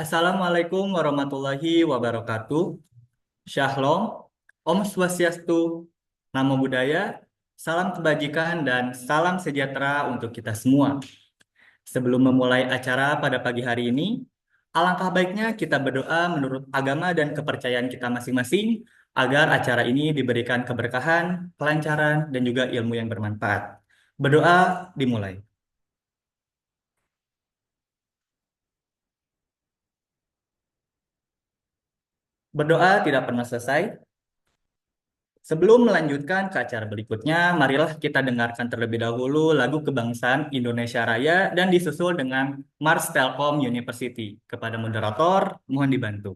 Assalamualaikum warahmatullahi wabarakatuh. Shalom, Om Swastiastu, Namo Buddhaya, salam kebajikan dan salam sejahtera untuk kita semua. Sebelum memulai acara pada pagi hari ini, alangkah baiknya kita berdoa menurut agama dan kepercayaan kita masing-masing agar acara ini diberikan keberkahan, kelancaran, dan juga ilmu yang bermanfaat. Berdoa dimulai. Berdoa tidak pernah selesai. Sebelum melanjutkan ke acara berikutnya, marilah kita dengarkan terlebih dahulu lagu kebangsaan Indonesia Raya dan disusul dengan Mars Telkom University. Kepada moderator, mohon dibantu.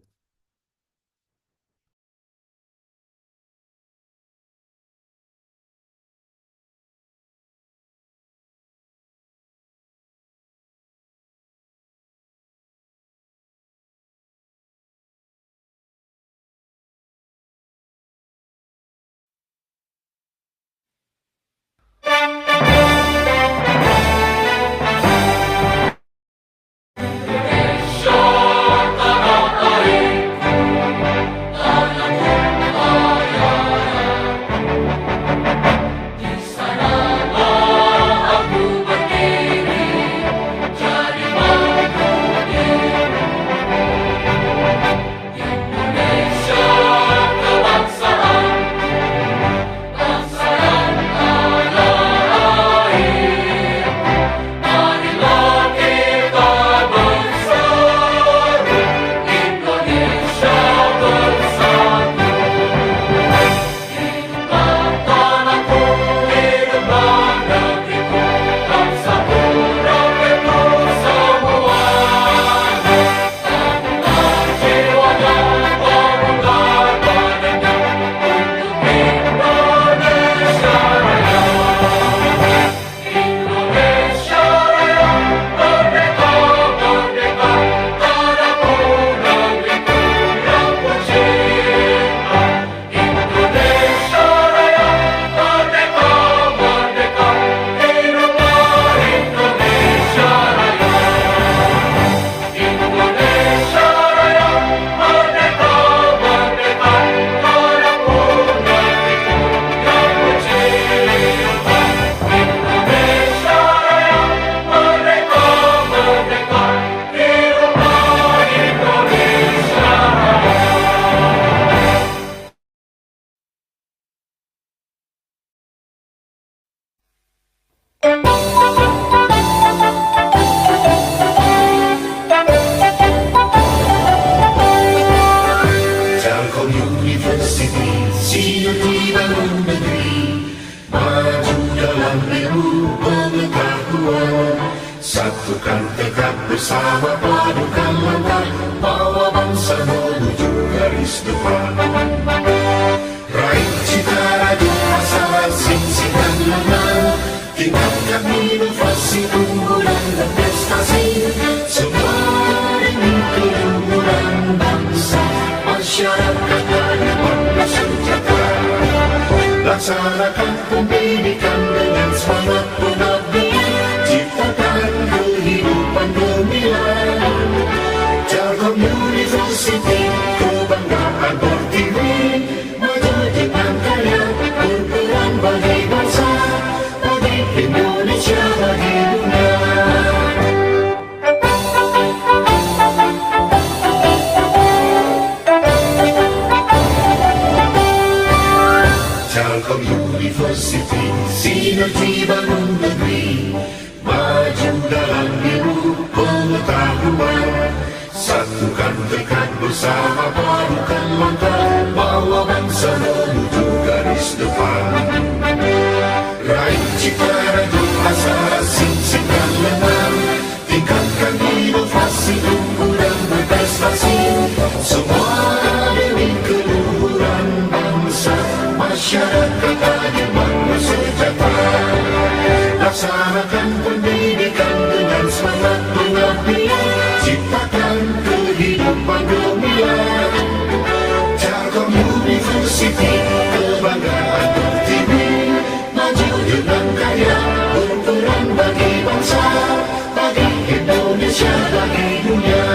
Telkom University, sinar bangun negeri, maju dalam ilmu pengetahuan. Satukan tekad bersama, padukan langkah, bawa bangsa menuju garis depan. Raih cita raju asa, sing-singkan lengan, tingkatkan inovasi, unggulan dan prestasi. Semua demi keluhuran bangsa, masyarakat adil dan sejahtera. Laksanakan pendidikan dengan semangat pengabdian, ciptakan kehidupan gemilang. Telkom University, kebanggaan Pertiwi, maju dengan karya, berperan bagi bangsa, bagi Indonesia, bagi dunia. Telkom University, sinergi bangun negeri, maju dalam ilmu pengetahuan. Satukan tekad bersama, padukan langkah, bawa bangsa menuju garis depan. Raih cita raju asa, sing-singkan lengan, tingkatkan inovasi, unggulan berprestasi. Semua demi keluhuran bangsa, masyarakat adil dan sejahtera. Laksanakan pendidikan dengan semangat pengabdian, ciptakan kehidupan gemilang. Telkom University, kebanggaan Pertiwi, maju dengan karya, berperan bagi bangsa, bagi Indonesia, bagi dunia.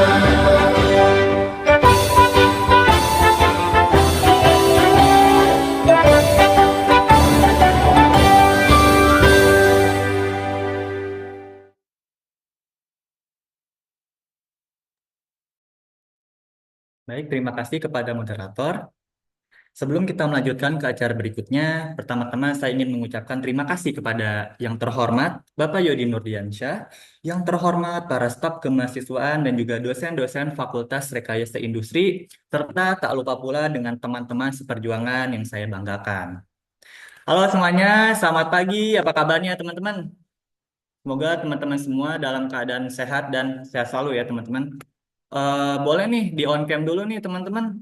Baik, terima kasih kepada moderator. Sebelum kita melanjutkan ke acara berikutnya, pertama-tama saya ingin mengucapkan terima kasih kepada yang terhormat Bapak Yodi Nurdiansyah, yang terhormat para staf kemahasiswaan dan juga dosen-dosen Fakultas Rekayasa Industri, serta tak lupa pula dengan teman-teman seperjuangan yang saya banggakan. Halo semuanya, selamat pagi. Apa kabarnya teman-teman? Semoga teman-teman semua dalam keadaan sehat dan sehat selalu ya teman-teman. Boleh nih di on cam dulu nih teman-teman.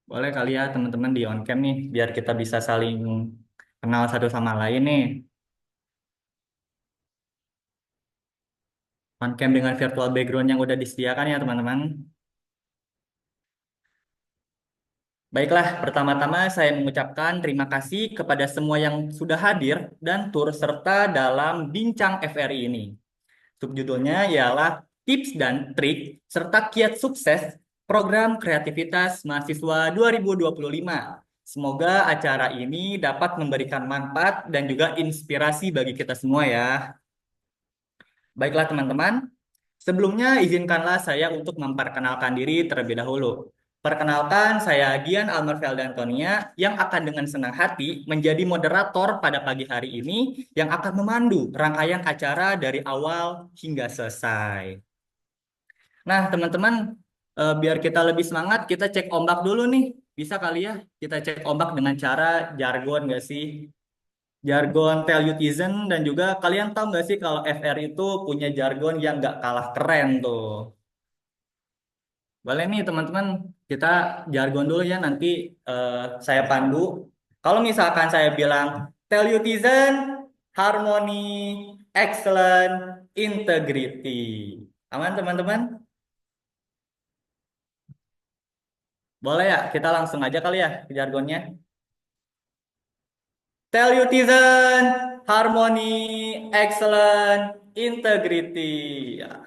Boleh kali ya teman-teman di on cam nih, biar kita bisa saling kenal satu sama lain nih. On cam dengan virtual background yang udah disediakan ya teman-teman. Baiklah, pertama-tama saya mengucapkan terima kasih kepada semua yang sudah hadir dan turut serta dalam bincang FRI ini. Subjudulnya ialah Tips dan Trik serta Kiat Sukses Program Kreativitas Mahasiswa 2025. Semoga acara ini dapat memberikan manfaat dan juga inspirasi bagi kita semua ya. Baiklah teman-teman, sebelumnya izinkanlah saya untuk memperkenalkan diri terlebih dahulu. Perkenalkan, saya Gian Almervelda Antonia yang akan dengan senang hati menjadi moderator pada pagi hari ini yang akan memandu rangkaian acara dari awal hingga selesai. Nah, teman-teman, biar kita lebih semangat, kita cek ombak dulu nih. Bisa kali ya kita cek ombak dengan cara jargon nggak sih? Jargon Telutizen dan juga kalian tahu nggak sih kalau FR itu punya jargon yang nggak kalah keren tuh. Boleh nih teman-teman, kita jargon dulu ya nanti eh, saya pandu. Kalau misalkan saya bilang Telutizen, harmoni, excellent, integrity. Aman teman-teman? Boleh ya, kita langsung aja kali ya ke jargonnya. Telutizen, harmoni, excellent, integrity. Ya.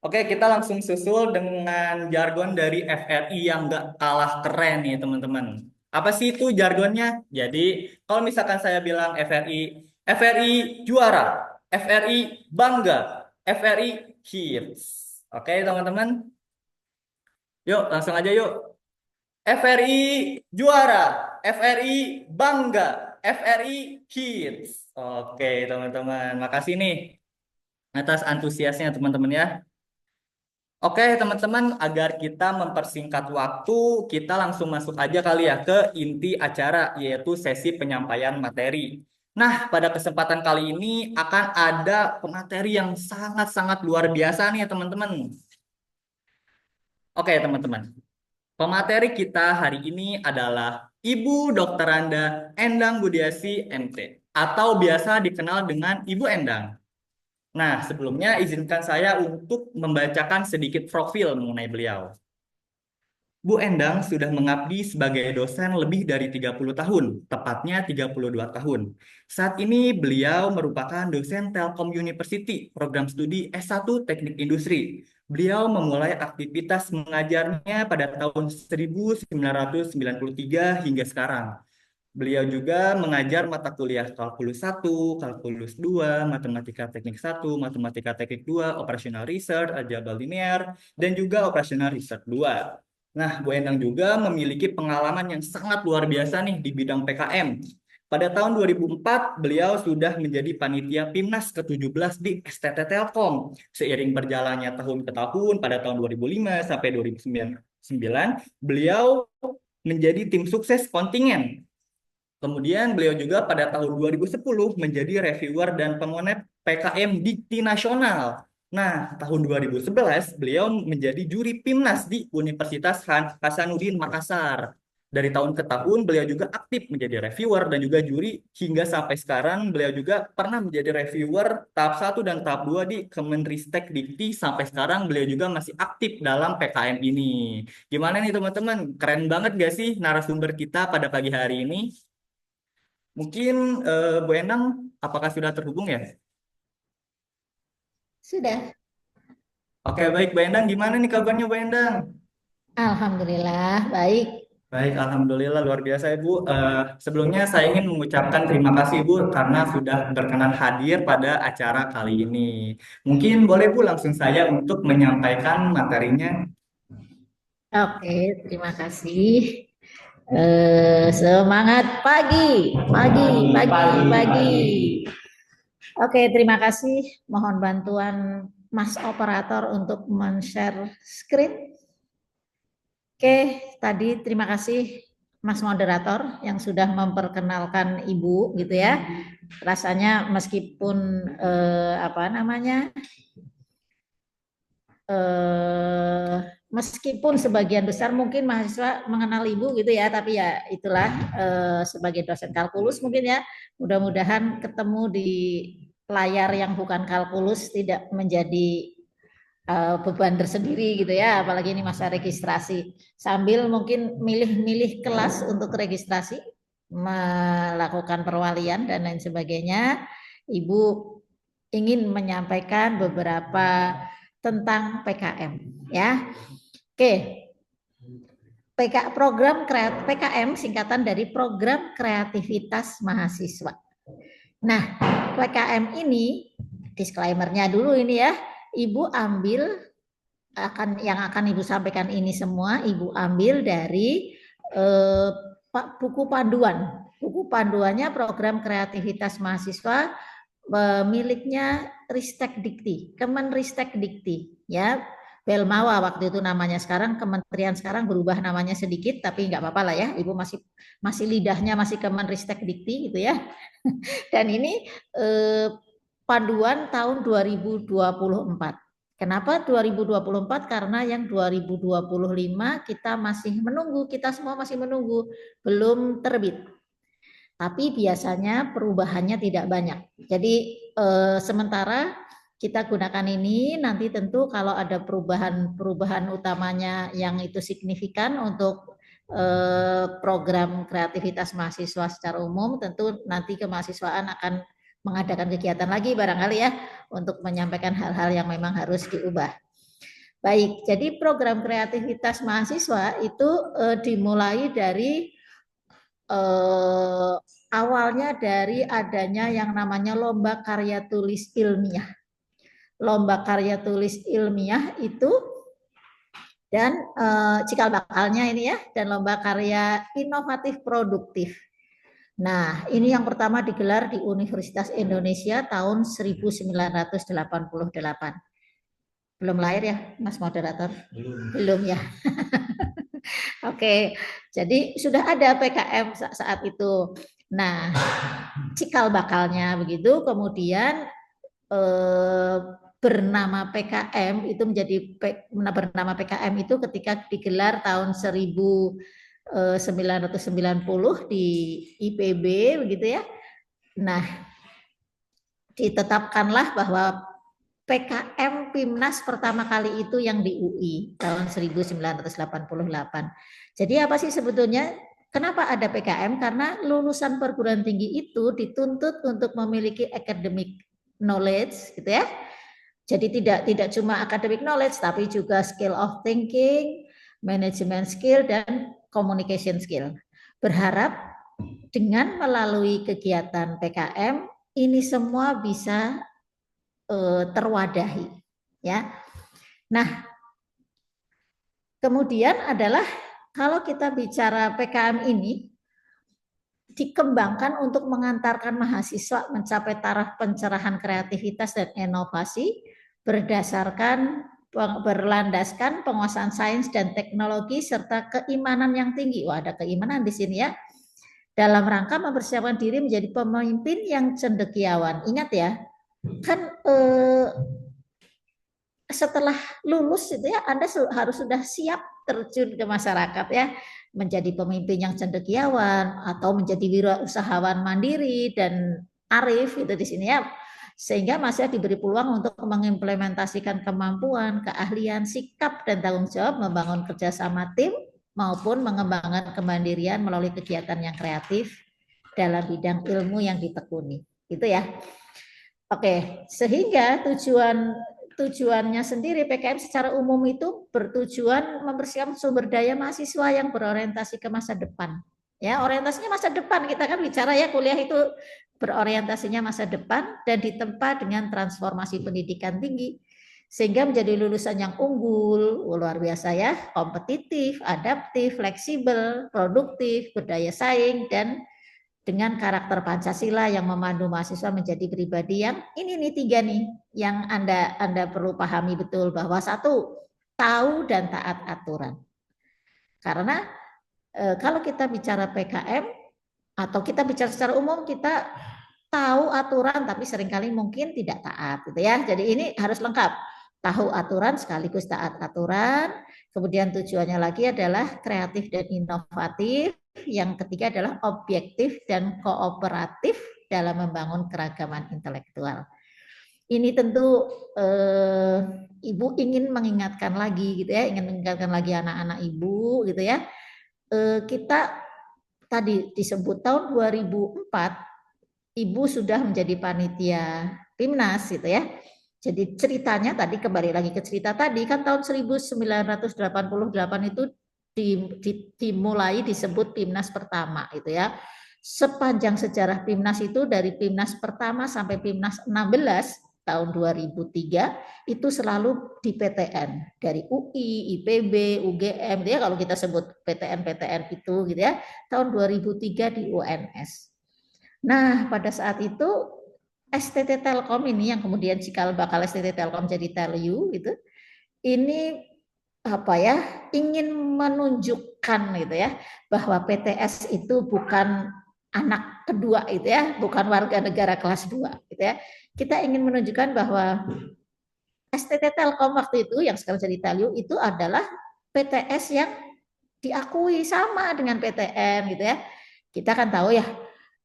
Oke, kita langsung susul dengan jargon dari FRI yang nggak kalah keren nih, teman-teman. Apa sih itu jargonnya? Jadi, kalau misalkan saya bilang FRI juara, FRI bangga, FRI hits. Oke, teman-teman. Yuk, langsung aja yuk. FRI juara, FRI bangga, FRI hits. Oke, teman-teman. Makasih nih atas antusiasnya, teman-teman ya. Oke, teman-teman, agar kita mempersingkat waktu, kita langsung masuk aja kali ya ke inti acara, yaitu sesi penyampaian materi. Nah, pada kesempatan kali ini akan ada pemateri yang sangat-sangat luar biasa nih, ya, teman-teman. Oke, teman-teman. Pemateri kita hari ini adalah Ibu Dr. Anda Endang Budiasi MT, atau biasa dikenal dengan Ibu Endang. Nah, sebelumnya izinkan saya untuk membacakan sedikit profil mengenai beliau. Bu Endang sudah mengabdi sebagai dosen lebih dari 30 tahun, tepatnya 32 tahun. Saat ini beliau merupakan dosen Telkom University, program studi S1 Teknik Industri. Beliau memulai aktivitas mengajarnya pada tahun 1993 hingga sekarang. Beliau juga mengajar mata kuliah Kalkulus 1, Kalkulus 2, Matematika Teknik 1, Matematika Teknik 2, Operational Research, Algebra Linear, dan juga Operational Research 2. Nah, Bu Endang juga memiliki pengalaman yang sangat luar biasa nih di bidang PKM. Pada tahun 2004, beliau sudah menjadi panitia PIMNAS ke-17 di STT Telkom. Seiring berjalannya tahun ke tahun, pada tahun 2005 sampai 2009, beliau menjadi tim sukses kontingen. Kemudian beliau juga pada tahun 2010 menjadi reviewer dan pemonet PKM Dikti Nasional. Nah, tahun 2011 beliau menjadi juri PIMNAS di Universitas Hasanuddin Makassar. Dari tahun ke tahun beliau juga aktif menjadi reviewer dan juga juri hingga sampai sekarang beliau juga pernah menjadi reviewer tahap 1 dan tahap 2 di Kemenristek Dikti sampai sekarang beliau juga masih aktif dalam PKM ini. Gimana nih teman-teman? Keren banget gak sih narasumber kita pada pagi hari ini? Mungkin Bu Endang, apakah sudah terhubung ya? Sudah. Oke, baik Bu Endang. Gimana nih kabarnya Bu Endang? Alhamdulillah, baik. Baik, Alhamdulillah luar biasa Ibu. Sebelumnya saya ingin mengucapkan terima kasih Ibu karena sudah berkenan hadir pada acara kali ini. Mungkin boleh Bu langsung saja untuk menyampaikan materinya. Oke, terima kasih. Semangat pagi, pagi, pagi, pagi. Oke, terima kasih. Mohon bantuan Mas Operator untuk men-share screen. Oke, tadi terima kasih Mas Moderator yang sudah memperkenalkan Ibu gitu ya. Rasanya meskipun apa namanya? Meskipun sebagian besar mungkin mahasiswa mengenal Ibu gitu ya, tapi ya itulah sebagai dosen kalkulus mungkin ya, mudah-mudahan ketemu di layar yang bukan kalkulus tidak menjadi beban tersendiri gitu ya, apalagi ini masa registrasi. Sambil mungkin milih-milih kelas untuk registrasi, melakukan perwalian dan lain sebagainya, Ibu ingin menyampaikan beberapa tentang PKM ya. Oke. Program PKM singkatan dari program kreativitas mahasiswa. Nah, PKM ini disclaimer-nya dulu ini ya. Ibu ambil yang akan Ibu sampaikan ini semua Ibu ambil dari buku panduan. Buku panduannya program kreativitas mahasiswa miliknya Ristek Dikti, Kemenristek Dikti ya. Belmawa waktu itu namanya, sekarang kementerian sekarang berubah namanya sedikit tapi nggak apa-apa lah ya, Ibu masih lidahnya masih Kemenristek Dikti gitu ya. Dan ini panduan tahun 2024. Kenapa 2024? Karena yang 2025 kita masih menunggu, kita semua masih menunggu, belum terbit. Tapi biasanya perubahannya tidak banyak. Jadi sementara kita gunakan ini, nanti tentu kalau ada perubahan utamanya yang itu signifikan untuk program kreativitas mahasiswa secara umum, tentu nanti kemahasiswaan akan mengadakan kegiatan lagi barangkali ya, untuk menyampaikan hal-hal yang memang harus diubah. Baik, jadi program kreativitas mahasiswa itu dimulai dari awalnya dari adanya yang namanya lomba karya tulis ilmiah. Lomba karya tulis ilmiah itu dan cikal bakalnya ini ya, dan lomba karya inovatif produktif. Nah, ini yang pertama digelar di Universitas Indonesia tahun 1988. Belum lahir ya, Mas Moderator? Belum ya. Oke, jadi sudah ada PKM saat itu. Nah, cikal bakalnya begitu, kemudian bernama PKM itu bernama PKM itu ketika digelar tahun 1990 di IPB begitu ya. Nah, ditetapkanlah bahwa PKM Pimnas pertama kali itu yang di UI tahun 1988. Jadi apa sih sebetulnya? Kenapa ada PKM? Karena lulusan perguruan tinggi itu dituntut untuk memiliki academic knowledge, gitu ya. Jadi tidak cuma academic knowledge, tapi juga skill of thinking, management skill, dan communication skill. Berharap dengan melalui kegiatan PKM ini semua bisa terwadahi, ya. Nah, kemudian adalah kalau kita bicara PKM ini dikembangkan untuk mengantarkan mahasiswa mencapai taraf pencerahan kreativitas dan inovasi berlandaskan penguasaan sains dan teknologi serta keimanan yang tinggi. Wah, ada keimanan di sini ya. Dalam rangka mempersiapkan diri menjadi pemimpin yang cendekiawan. Ingat ya, kan setelah lulus itu ya Anda harus sudah siap terjun ke masyarakat ya, menjadi pemimpin yang cendekiawan atau menjadi wirausahawan mandiri dan arif itu di sini ya, sehingga masih diberi peluang untuk mengimplementasikan kemampuan, keahlian, sikap dan tanggung jawab, membangun kerjasama tim maupun mengembangkan kemandirian melalui kegiatan yang kreatif dalam bidang ilmu yang ditekuni, gitu ya. Oke, sehingga tujuan tujuannya sendiri PKM secara umum itu bertujuan mempersiapkan sumber daya mahasiswa yang berorientasi ke masa depan. Ya, orientasinya masa depan. Kita kan bicara ya kuliah itu berorientasinya masa depan dan ditempa dengan transformasi pendidikan tinggi sehingga menjadi lulusan yang unggul, luar biasa ya, kompetitif, adaptif, fleksibel, produktif, berdaya saing, dan dengan karakter Pancasila yang memandu mahasiswa menjadi pribadi yang ini nih tiga nih yang Anda perlu pahami betul bahwa satu, tahu dan taat aturan. Karena kalau kita bicara PKM atau kita bicara secara umum kita tahu aturan tapi seringkali mungkin tidak taat gitu ya. Jadi ini harus lengkap. Tahu aturan sekaligus taat aturan. Kemudian tujuannya lagi adalah kreatif dan inovatif. Yang ketiga adalah objektif dan kooperatif dalam membangun keragaman intelektual. Ini tentu Ibu ingin mengingatkan lagi gitu ya, ingin mengingatkan lagi anak-anak Ibu gitu ya. Kita tadi disebut tahun 2004 Ibu sudah menjadi panitia PIMNAS gitu ya. Jadi ceritanya tadi kembali lagi ke cerita tadi kan tahun 1988 itu dimulai disebut PIMNAS pertama gitu ya. Sepanjang sejarah PIMNAS itu dari PIMNAS pertama sampai PIMNAS 16 tahun 2003 itu selalu di PTN dari UI, IPB, UGM ya kalau kita sebut PTN itu gitu ya. Tahun 2003 di UNS. Nah, pada saat itu STT Telkom ini yang kemudian cikal bakal STT Telkom jadi Telyu gitu. Ini apa ya? Ingin menunjukkan gitu ya bahwa PTS itu bukan anak kedua itu ya, bukan warga negara kelas 2 gitu ya. Kita ingin menunjukkan bahwa STT Telkom waktu itu yang sekarang jadi Telyu itu adalah PTS yang diakui sama dengan PTN gitu ya. Kita kan tahu ya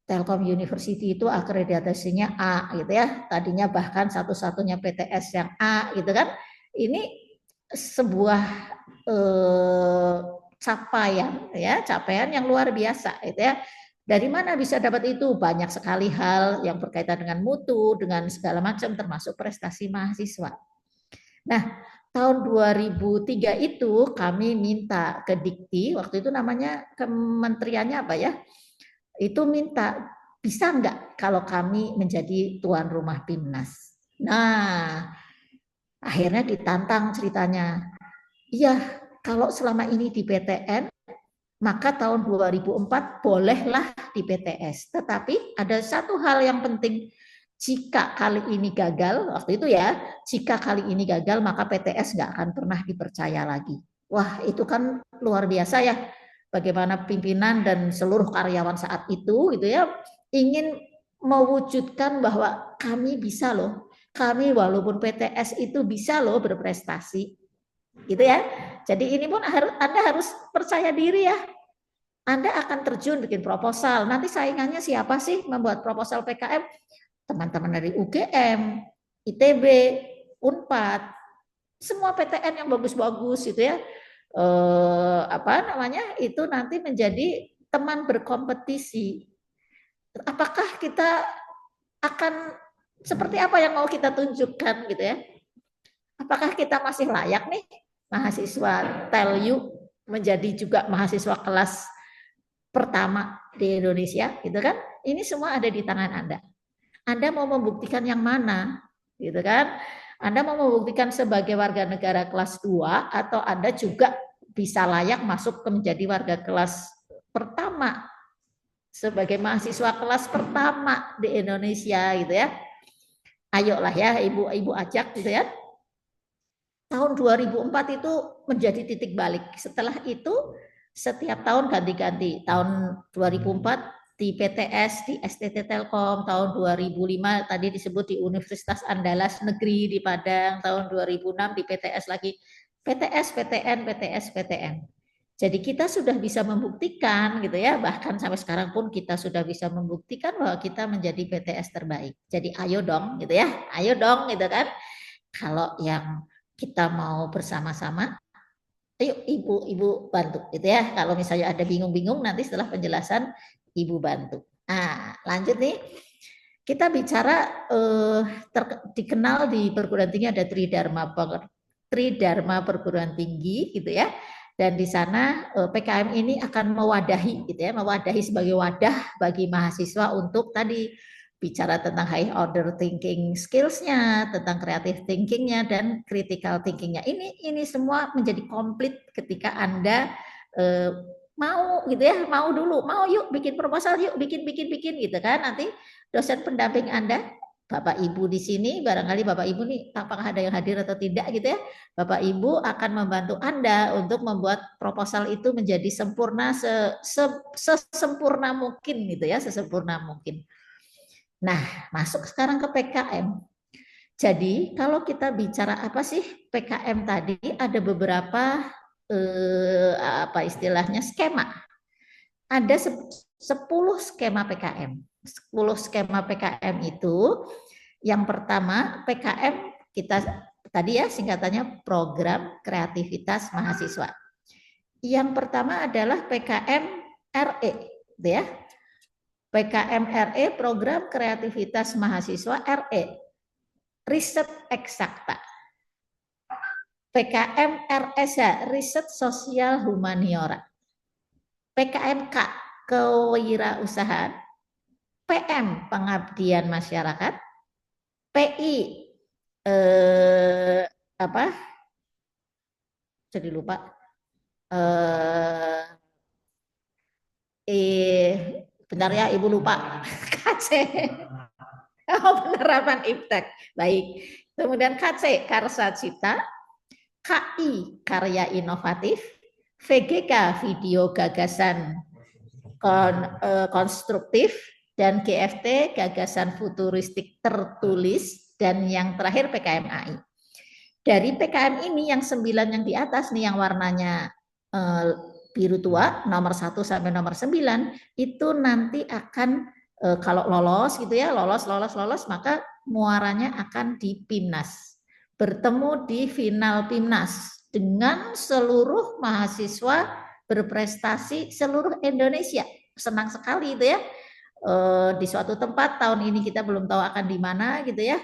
Telkom University itu akreditasinya A gitu ya. Tadinya bahkan satu-satunya PTS yang A gitu kan. Ini sebuah capaian yang luar biasa gitu ya. Dari mana bisa dapat itu? Banyak sekali hal yang berkaitan dengan mutu, dengan segala macam termasuk prestasi mahasiswa. Nah, tahun 2003 itu kami minta ke Dikti, waktu itu namanya kementeriannya apa ya? Itu minta bisa enggak kalau kami menjadi tuan rumah PIMNAS. Nah, akhirnya ditantang ceritanya. Iya, kalau selama ini di PTN, maka tahun 2004 bolehlah di PTS. Tetapi ada satu hal yang penting, jika kali ini gagal, waktu itu ya, jika kali ini gagal, maka PTS nggak akan pernah dipercaya lagi. Wah, itu kan luar biasa ya. Bagaimana pimpinan dan seluruh karyawan saat itu gitu ya ingin mewujudkan bahwa kami bisa loh, kami walaupun PTS itu bisa loh berprestasi gitu ya. Jadi ini pun Anda harus percaya diri ya. Anda akan terjun bikin proposal. Nanti saingannya siapa sih membuat proposal PKM? Teman-teman dari UGM, ITB, Unpad, semua PTN yang bagus-bagus gitu ya. Itu nanti menjadi teman berkompetisi. Apakah kita akan seperti apa yang mau kita tunjukkan gitu ya? Apakah kita masih layak nih mahasiswa Telyu menjadi juga mahasiswa kelas pertama di Indonesia gitu kan? Ini semua ada di tangan Anda. Anda mau membuktikan yang mana gitu kan? Anda mau membuktikan sebagai warga negara kelas 2 atau Anda juga bisa layak masuk ke menjadi warga kelas pertama sebagai mahasiswa kelas pertama di Indonesia gitu ya. Ayolah ya ibu-ibu ajak gitu ya. Tahun 2004 itu menjadi titik balik. Setelah itu setiap tahun ganti-ganti. Tahun 2004 di PTS, di STT Telkom, tahun 2005 tadi disebut di Universitas Andalas Negeri di Padang, tahun 2006 di PTS lagi, PTS, PTN, PTS, PTN. Jadi kita sudah bisa membuktikan gitu ya, bahkan sampai sekarang pun kita sudah bisa membuktikan bahwa kita menjadi PTS terbaik. Jadi ayo dong gitu ya, ayo dong gitu kan. Kalau yang kita mau bersama-sama, ayo ibu bantu gitu ya. Kalau misalnya ada bingung-bingung nanti setelah penjelasan ibu bantu. Nah, lanjut nih. kita bicara dikenal di perguruan tinggi ada Tridharma perguruan tinggi gitu ya. Dan di sana PKM ini akan mewadahi gitu ya, mewadahi sebagai wadah bagi mahasiswa untuk tadi bicara tentang high order thinking skills-nya, tentang creative thinking-nya dan critical thinking-nya. Ini semua menjadi komplit ketika Anda mau gitu ya, mau dulu, mau yuk bikin proposal, yuk bikin gitu kan. Nanti dosen pendamping Anda, Bapak Ibu di sini, barangkali Bapak Ibu nih apakah ada yang hadir atau tidak gitu ya. Bapak Ibu akan membantu Anda untuk membuat proposal itu menjadi sempurna sesempurna mungkin gitu ya, sesempurna mungkin. Nah, masuk sekarang ke PKM. Jadi kalau kita bicara apa sih PKM tadi, ada beberapa apa istilahnya skema. Ada 10 skema PKM. 10 skema PKM itu yang pertama PKM kita tadi ya singkatannya program kreativitas mahasiswa. Yang pertama adalah PKM RE ya. PKM RE program kreativitas mahasiswa RE riset eksakta. PKM RSH riset sosial humaniora. PKMK kewirausahaan, PM pengabdian masyarakat, PI apa? Jadi lupa. Bentar ya, Ibu lupa. KC. Penerapan iptek. Baik. Kemudian KC Karsa Cita, KI karya inovatif, VGK video gagasan konstruktif, dan GFT gagasan futuristik tertulis, dan yang terakhir PKM AI. Dari PKM ini yang 9 yang di atas nih yang warnanya biru tua nomor 1 sampai nomor 9 itu nanti akan kalau lolos gitu ya, lolos maka muaranya akan di PIMNAS. Bertemu di final PIMNAS dengan seluruh mahasiswa berprestasi seluruh Indonesia. Senang sekali itu ya. Di suatu tempat tahun ini kita belum tahu akan di mana gitu ya.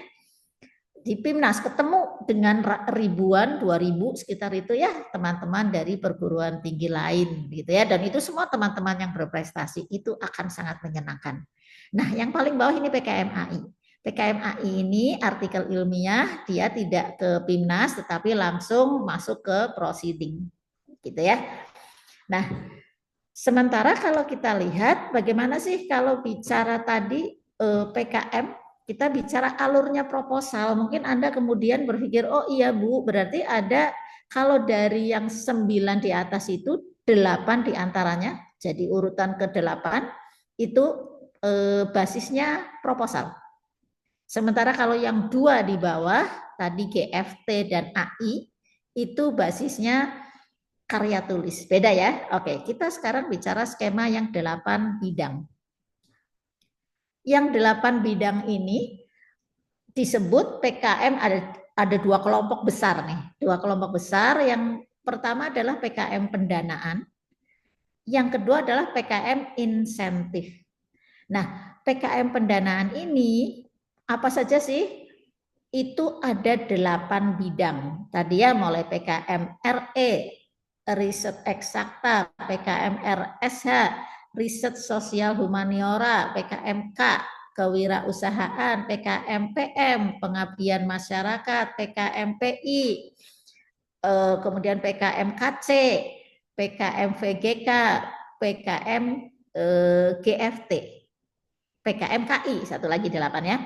Di PIMNAS ketemu dengan ribuan, 2000 sekitar itu ya teman-teman dari perguruan tinggi lain gitu ya. Dan itu semua teman-teman yang berprestasi itu akan sangat menyenangkan. Nah, yang paling bawah ini PKM AI. PKM AI ini artikel ilmiah, dia tidak ke PIMNAS tetapi langsung masuk ke proceeding gitu ya. Nah, sementara kalau kita lihat bagaimana sih kalau bicara tadi PKM, kita bicara alurnya proposal. Mungkin Anda kemudian berpikir, oh iya Bu, berarti ada kalau dari yang 9 di atas itu 8 diantaranya, jadi urutan ke-8 itu basisnya proposal. Sementara kalau yang 2 di bawah, tadi GFT dan AI, itu basisnya karya tulis. Beda ya? Oke, kita sekarang bicara skema yang 8 bidang. Yang 8 bidang ini disebut PKM ada 2 kelompok besar nih. 2 kelompok besar, yang pertama adalah PKM pendanaan. Yang kedua adalah PKM insentif. Nah, PKM pendanaan ini apa saja sih? Itu ada 8 bidang. Tadi ya mulai PKM RE, riset eksakta, PKM RSH, riset sosial humaniora, PKMK, kewirausahaan, PKMPM, pengabdian masyarakat, PKMPI, kemudian PKMKC, PKMVGK, PKM GFT, PKMKI, satu lagi 8 ya.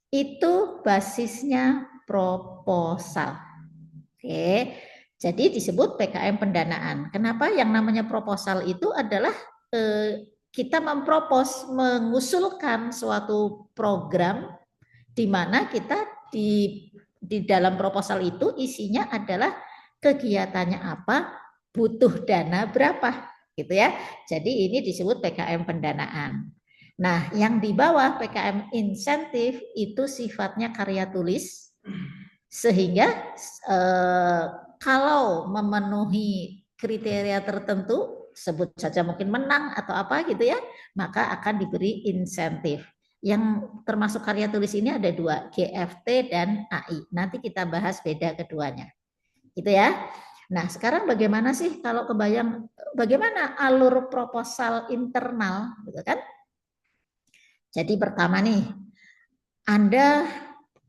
Itu basisnya proposal. Oke. Jadi disebut PKM pendanaan. Kenapa yang namanya proposal itu adalah kita mengusulkan suatu program di mana kita di dalam proposal itu isinya adalah kegiatannya apa, butuh dana berapa, gitu ya. Jadi ini disebut PKM pendanaan. Nah, yang di bawah PKM insentif itu sifatnya karya tulis, sehingga kalau memenuhi kriteria tertentu, sebut saja mungkin menang atau apa gitu ya, maka akan diberi insentif. Yang termasuk karya tulis ini ada 2, GFT dan AI. Nanti kita bahas beda keduanya. Gitu ya. Nah, sekarang bagaimana sih kalau kebayang bagaimana alur proposal internal, gitu kan? Jadi pertama nih, Anda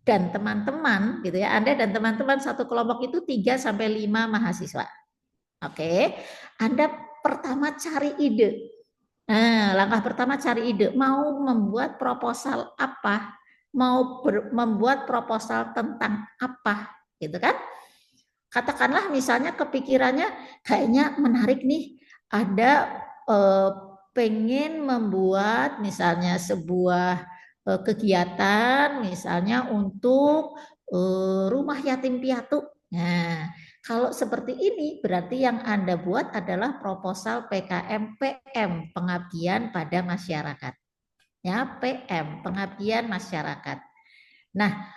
dan teman-teman gitu ya, Anda dan teman-teman satu kelompok itu 3 sampai 5 mahasiswa. Oke. Anda pertama cari ide. Nah, langkah pertama cari ide, mau membuat proposal apa? Mau membuat proposal tentang apa? Gitu kan? Katakanlah misalnya kepikirannya kayaknya menarik nih, ada pengen membuat misalnya sebuah kegiatan misalnya untuk rumah yatim piatu. Nah, kalau seperti ini berarti yang Anda buat adalah proposal PKM PM, pengabdian pada masyarakat. Ya, PM, pengabdian masyarakat. Nah,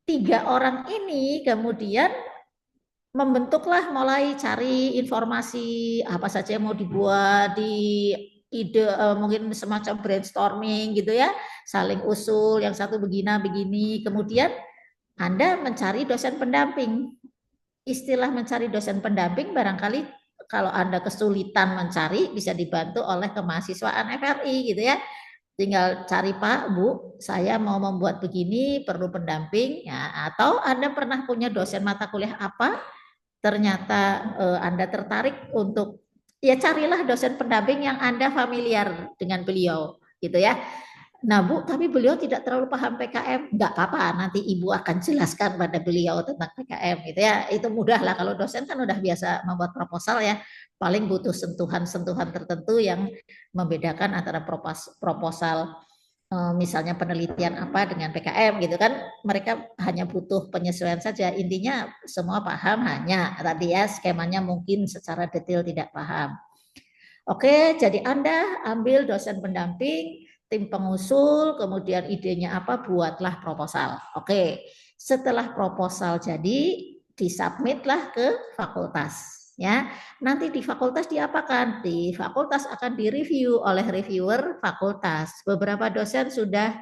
3 orang ini kemudian membentuklah, mulai cari informasi apa saja yang mau dibuat, di ide mungkin semacam brainstorming gitu ya, saling usul, yang satu begini, kemudian Anda mencari dosen pendamping. Istilah mencari dosen pendamping barangkali kalau Anda kesulitan mencari bisa dibantu oleh kemahasiswaan FRI gitu ya. Tinggal cari, Pak, Bu, saya mau membuat begini, perlu pendamping ya, atau Anda pernah punya dosen mata kuliah apa, ternyata Anda tertarik untuk, ya carilah dosen pendamping yang Anda familiar dengan beliau gitu ya. Nah Bu, tapi beliau tidak terlalu paham PKM, nggak apa-apa, nanti Ibu akan jelaskan pada beliau tentang PKM gitu ya. Itu mudah lah, kalau dosen kan udah biasa membuat proposal ya, paling butuh sentuhan-sentuhan tertentu yang membedakan antara proposal misalnya penelitian apa dengan PKM gitu kan, mereka hanya butuh penyesuaian saja, intinya semua paham, hanya tadi ya skemanya mungkin secara detail tidak paham. Oke, jadi Anda ambil dosen pendamping, tim pengusul, kemudian idenya apa, buatlah proposal. Oke, setelah proposal jadi, disubmitlah ke fakultas. Ya, nanti di fakultas diapakan? Di fakultas akan direview oleh reviewer fakultas. Beberapa dosen sudah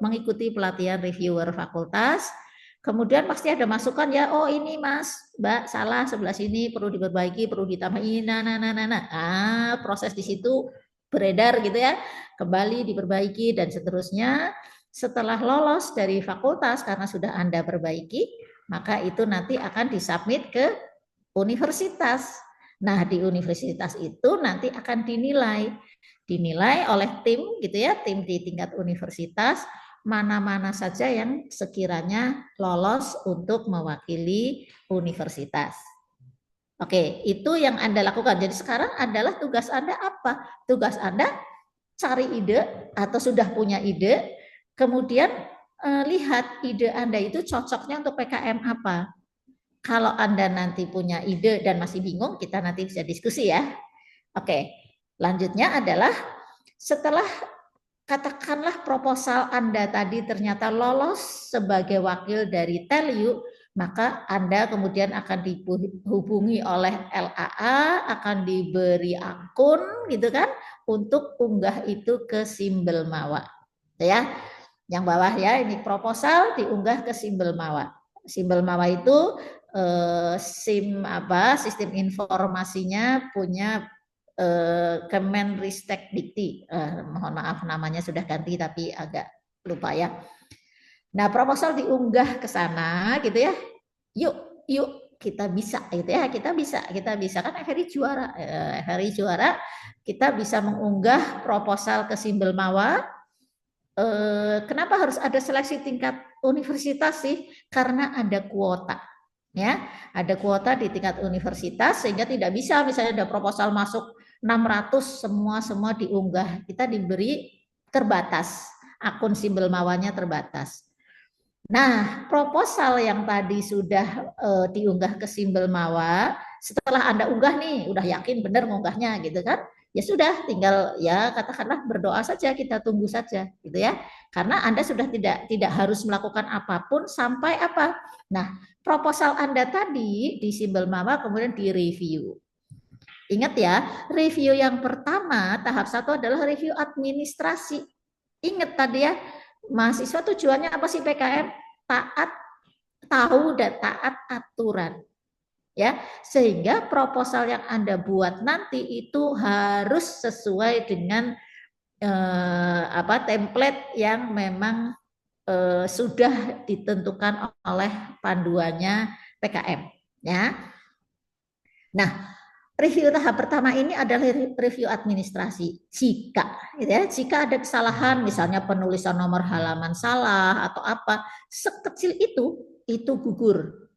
mengikuti pelatihan reviewer fakultas. Kemudian pasti ada masukan ya, oh ini Mas, Mbak salah sebelah sini, perlu diperbaiki, perlu ditambahin. Nah, proses di situ beredar gitu ya, kembali diperbaiki dan seterusnya. Setelah lolos dari fakultas karena sudah Anda perbaiki, maka itu nanti akan disubmit ke universitas. Nah, di universitas itu nanti akan dinilai oleh tim gitu ya, tim di tingkat universitas, mana-mana saja yang sekiranya lolos untuk mewakili universitas. Oke, itu yang Anda lakukan. Jadi sekarang adalah tugas Anda apa? Tugas Anda cari ide atau sudah punya ide, kemudian lihat ide Anda itu cocoknya untuk PKM apa. Kalau Anda nanti punya ide dan masih bingung, kita nanti bisa diskusi ya. Oke, lanjutnya adalah setelah katakanlah proposal Anda tadi ternyata lolos sebagai wakil dari Telu, maka Anda kemudian akan dihubungi oleh LAA, akan diberi akun gitu kan, untuk unggah itu ke Simbel Mawa. Ya, yang bawah ya, ini proposal diunggah ke Simbel Mawa. Simbel Mawa itu sistem informasinya punya Kemenristek Dikti, mohon maaf namanya sudah ganti tapi agak lupa ya. Nah, proposal diunggah ke sana gitu ya. Yuk kita bisa gitu ya, kita bisa kan FRI juara, kita bisa mengunggah proposal ke Simbel Mawa. Kenapa harus ada seleksi tingkat universitas sih? Karena ada kuota. Ya, ada kuota di tingkat universitas sehingga tidak bisa misalnya ada proposal masuk 600 semua diunggah. Kita diberi terbatas, akun Simbel Mawanya terbatas. Nah, proposal yang tadi sudah diunggah ke Simbel Mawa, setelah Anda unggah nih, udah yakin benar mengunggahnya gitu kan? Ya sudah, tinggal ya katakanlah berdoa saja, kita tunggu saja gitu ya. Karena Anda sudah tidak harus melakukan apapun sampai apa? Nah, proposal Anda tadi di Simbel Mawa kemudian direview. Ingat ya, review yang pertama tahap 1 adalah review administrasi. Ingat tadi ya, mahasiswa tujuannya apa sih PKM? Taat, tahu dan taat aturan. Ya, sehingga proposal yang Anda buat nanti itu harus sesuai dengan template yang memang sudah ditentukan oleh panduannya PKM. Ya, nah review tahap pertama ini adalah review administrasi. Jika ada kesalahan, misalnya penulisan nomor halaman salah atau apa, sekecil itu gugur.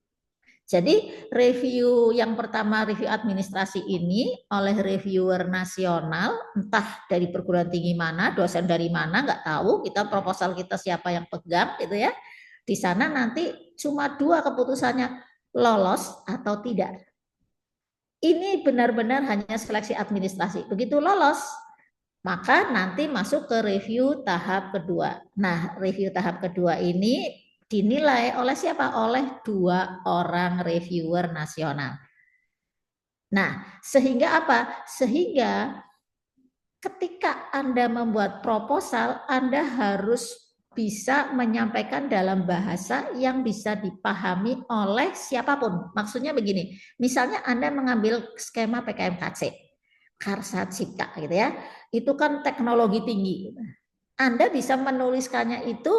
Jadi review yang pertama, review administrasi ini oleh reviewer nasional, entah dari perguruan tinggi mana, dosen dari mana, nggak tahu, kita proposal kita siapa yang pegang gitu ya. Di sana nanti cuma 2 keputusannya, lolos atau tidak. Ini benar-benar hanya seleksi administrasi. Begitu lolos, maka nanti masuk ke review tahap kedua. Nah, review tahap kedua ini dinilai oleh siapa? Oleh 2 orang reviewer nasional. Nah, sehingga apa? Sehingga ketika Anda membuat proposal, Anda harus bisa menyampaikan dalam bahasa yang bisa dipahami oleh siapapun. Maksudnya begini, misalnya Anda mengambil skema PKMKC, Karsatsika gitu ya, itu kan teknologi tinggi. Anda bisa menuliskannya itu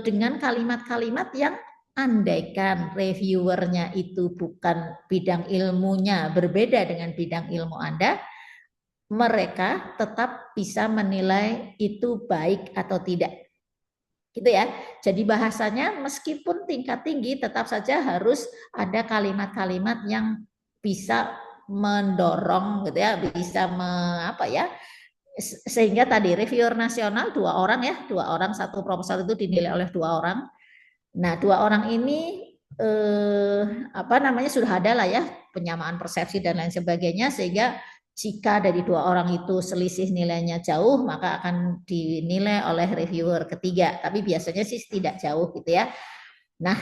dengan kalimat-kalimat yang andaikan reviewernya itu bukan bidang ilmunya, berbeda dengan bidang ilmu Anda, mereka tetap bisa menilai itu baik atau tidak. Gitu ya. Jadi bahasanya meskipun tingkat tinggi tetap saja harus ada kalimat-kalimat yang bisa mendorong gitu ya, bisa sehingga tadi reviewer nasional 2 orang ya, 2 orang, satu proposal itu dinilai oleh 2 orang. Nah, 2 orang ini sudah ada lah ya penyamaan persepsi dan lain sebagainya, sehingga jika dari 2 orang itu selisih nilainya jauh, maka akan dinilai oleh reviewer ketiga. Tapi biasanya sih tidak jauh gitu ya. Nah,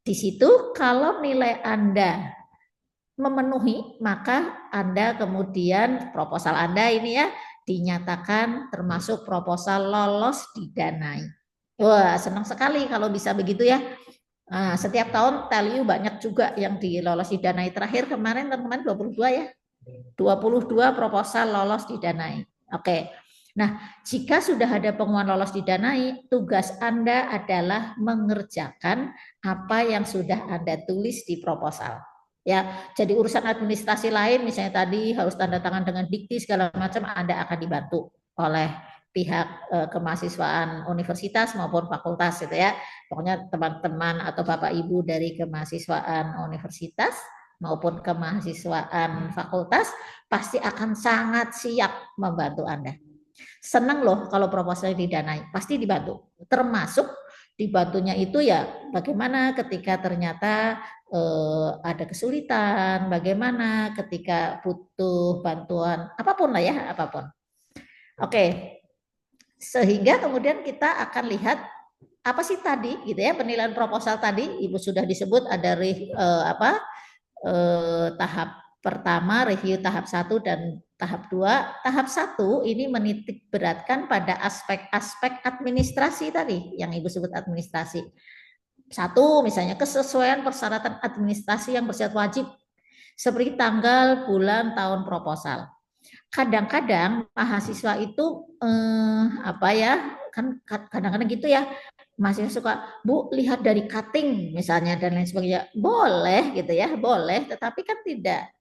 di situ kalau nilai Anda memenuhi, maka Anda kemudian proposal Anda ini ya dinyatakan termasuk proposal lolos didanai. Wah, senang sekali kalau bisa begitu ya. Nah, setiap tahun TELU banyak juga yang dilolos didanai. Terakhir kemarin teman-teman 22 ya. 22 proposal lolos didanai. Oke. Nah, jika sudah ada pengumuman lolos didanai, tugas Anda adalah mengerjakan apa yang sudah Anda tulis di proposal. Ya, jadi urusan administrasi lain misalnya tadi harus tanda tangan dengan dikti segala macam, Anda akan dibantu oleh pihak kemahasiswaan universitas maupun fakultas gitu ya. Pokoknya teman-teman atau Bapak Ibu dari kemahasiswaan universitas maupun kemahasiswaan fakultas pasti akan sangat siap membantu Anda. Senang loh kalau proposalnya didanai, pasti dibantu. Termasuk dibantunya itu ya bagaimana ketika ternyata ada kesulitan, bagaimana ketika butuh bantuan, apapun lah ya, apapun. Oke, sehingga kemudian kita akan lihat apa sih tadi gitu ya, penilaian proposal tadi Ibu sudah disebut ada tahap pertama, review tahap 1 dan tahap 2. Tahap 1 ini menitik beratkan pada aspek-aspek administrasi tadi yang Ibu sebut administrasi. 1 misalnya kesesuaian persyaratan administrasi yang bersifat wajib seperti tanggal, bulan, tahun proposal. Kadang-kadang mahasiswa itu kan kadang-kadang gitu ya, mahasiswa suka, Bu, lihat dari cutting misalnya dan lain sebagainya. Boleh gitu ya, boleh, tetapi kan tidak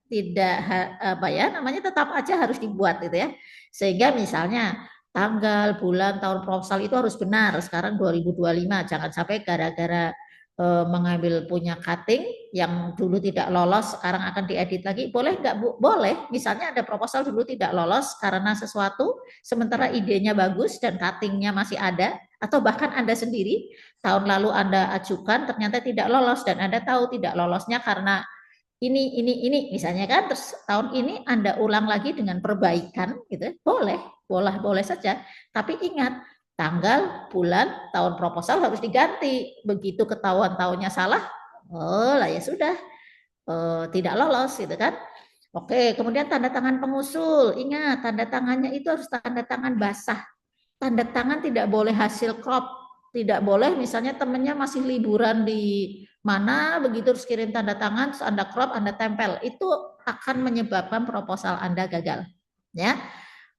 tetap aja harus dibuat gitu ya. Sehingga misalnya tanggal, bulan, tahun proposal itu harus benar. Sekarang 2025, jangan sampai gara-gara mengambil punya cutting yang dulu tidak lolos sekarang akan diedit lagi. Boleh nggak Bu? Boleh. Misalnya ada proposal dulu tidak lolos karena sesuatu, sementara idenya bagus dan cuttingnya masih ada, atau bahkan Anda sendiri tahun lalu Anda ajukan ternyata tidak lolos dan Anda tahu tidak lolosnya karena ini misalnya kan, terus tahun ini Anda ulang lagi dengan perbaikan gitu. Boleh saja. Tapi ingat, tanggal, bulan, tahun proposal harus diganti. Begitu ketahuan tahunnya salah, lah ya sudah, tidak lolos gitu kan. Oke, kemudian tanda tangan pengusul. Ingat, tanda tangannya itu harus tanda tangan basah. tanda tangan tidak boleh hasil crop, tidak boleh misalnya temennya masih liburan di mana, begitu terus kirim tanda tangan, terus Anda crop, Anda tempel, itu akan menyebabkan proposal Anda gagal. Ya,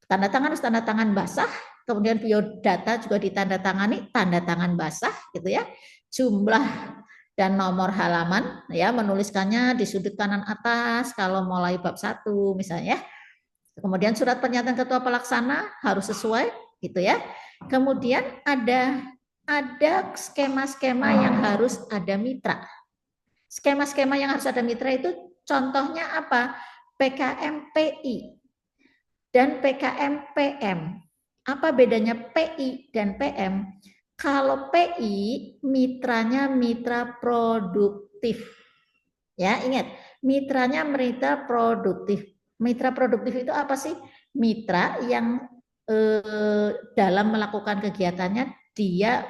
tanda tangan harus tanda tangan basah, kemudian biodata juga ditandatangani tanda tangan basah, gitu ya. Jumlah dan nomor halaman, ya, menuliskannya di sudut kanan atas kalau mulai bab 1 misalnya. Kemudian surat pernyataan ketua pelaksana harus sesuai, gitu ya. Kemudian ada skema-skema yang harus ada mitra. Skema-skema yang harus ada mitra itu contohnya apa? PKM PI dan PKM PM. Apa bedanya PI dan PM? Kalau PI mitranya mitra produktif. Ya, ingat, mitranya mitra produktif. Mitra produktif itu apa sih? Mitra yang dalam melakukan kegiatannya dia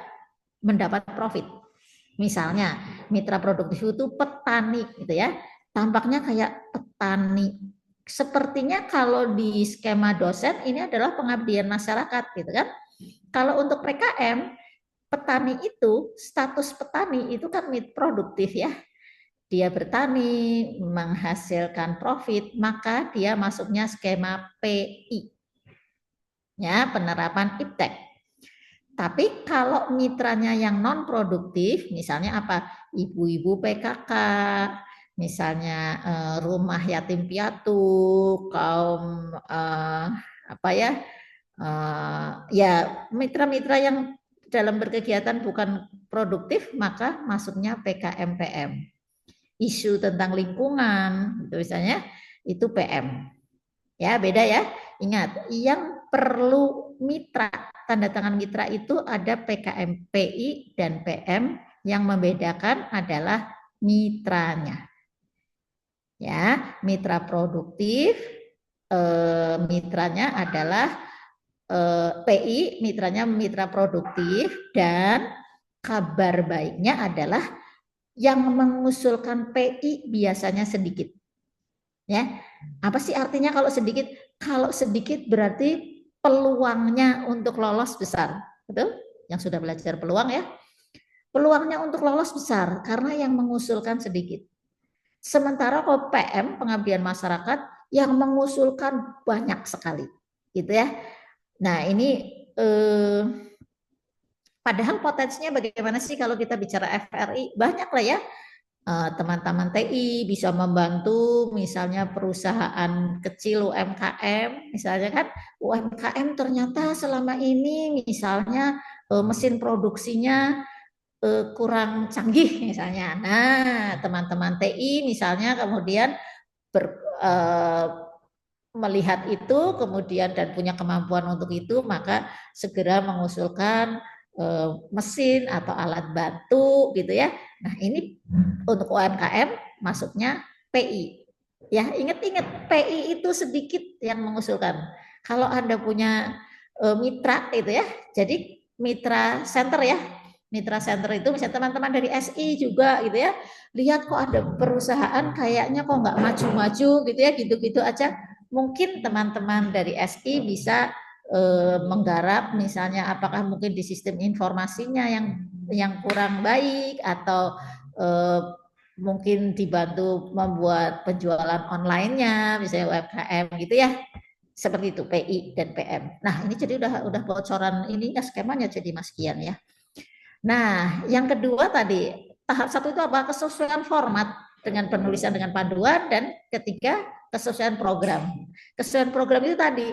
mendapat profit. Misalnya, mitra produktif itu petani gitu ya. Tampaknya kayak petani. Sepertinya kalau di skema dosen ini adalah pengabdian masyarakat gitu kan. Kalau untuk PKM, petani itu status petani itu kan mitra produktif ya. Dia bertani, menghasilkan profit, maka dia masuknya skema PI. Ya, penerapan IPTEK. Tapi kalau mitranya yang non produktif, misalnya apa? Ibu-ibu PKK, misalnya rumah yatim piatu, kaum apa ya? Ya, mitra-mitra yang dalam berkegiatan bukan produktif, maka masuknya PKM PM. Isu tentang lingkungan, itu misalnya itu PM. Ya, beda ya. Ingat, yang perlu mitra, tanda tangan mitra itu ada PKM PI dan PM, yang membedakan adalah mitranya. Ya, mitra produktif, mitranya adalah PI, mitranya mitra produktif, dan kabar baiknya adalah yang mengusulkan PI biasanya sedikit. Ya, apa sih artinya kalau sedikit? Kalau sedikit berarti peluangnya untuk lolos besar, betul? Yang sudah belajar peluang ya, peluangnya untuk lolos besar karena yang mengusulkan sedikit. Sementara kalau PM, pengabdian masyarakat, yang mengusulkan banyak sekali, gitu ya. Nah ini padahal potensinya bagaimana sih kalau kita bicara FRI? Banyak lah ya, teman-teman TI bisa membantu misalnya perusahaan kecil UMKM, misalnya kan UMKM ternyata selama ini misalnya mesin produksinya kurang canggih misalnya. Nah, teman-teman TI misalnya kemudian melihat itu kemudian dan punya kemampuan untuk itu, maka segera mengusulkan mesin atau alat bantu gitu ya. Nah, ini untuk UMKM masuknya PI. Ya, ingat-ingat PI itu sedikit yang mengusulkan. Kalau Anda punya mitra itu ya, jadi mitra center ya. Mitra center itu misalnya teman-teman dari SI juga gitu ya. Lihat kok ada perusahaan kayaknya kok nggak maju-maju gitu ya, gitu-gitu aja. Mungkin teman-teman dari SI bisa menggarap misalnya apakah mungkin di sistem informasinya yang kurang baik atau mungkin dibantu membuat penjualan online-nya misalnya UMKM gitu ya, seperti itu PI dan PM. Nah ini jadi udah bocoran ini ya skemanya jadi Mas Kian ya. Nah yang kedua tadi tahap 1 itu apa? Kesesuaian format dengan penulisan dengan panduan, dan ketiga kesesuaian program. Kesesuaian program itu tadi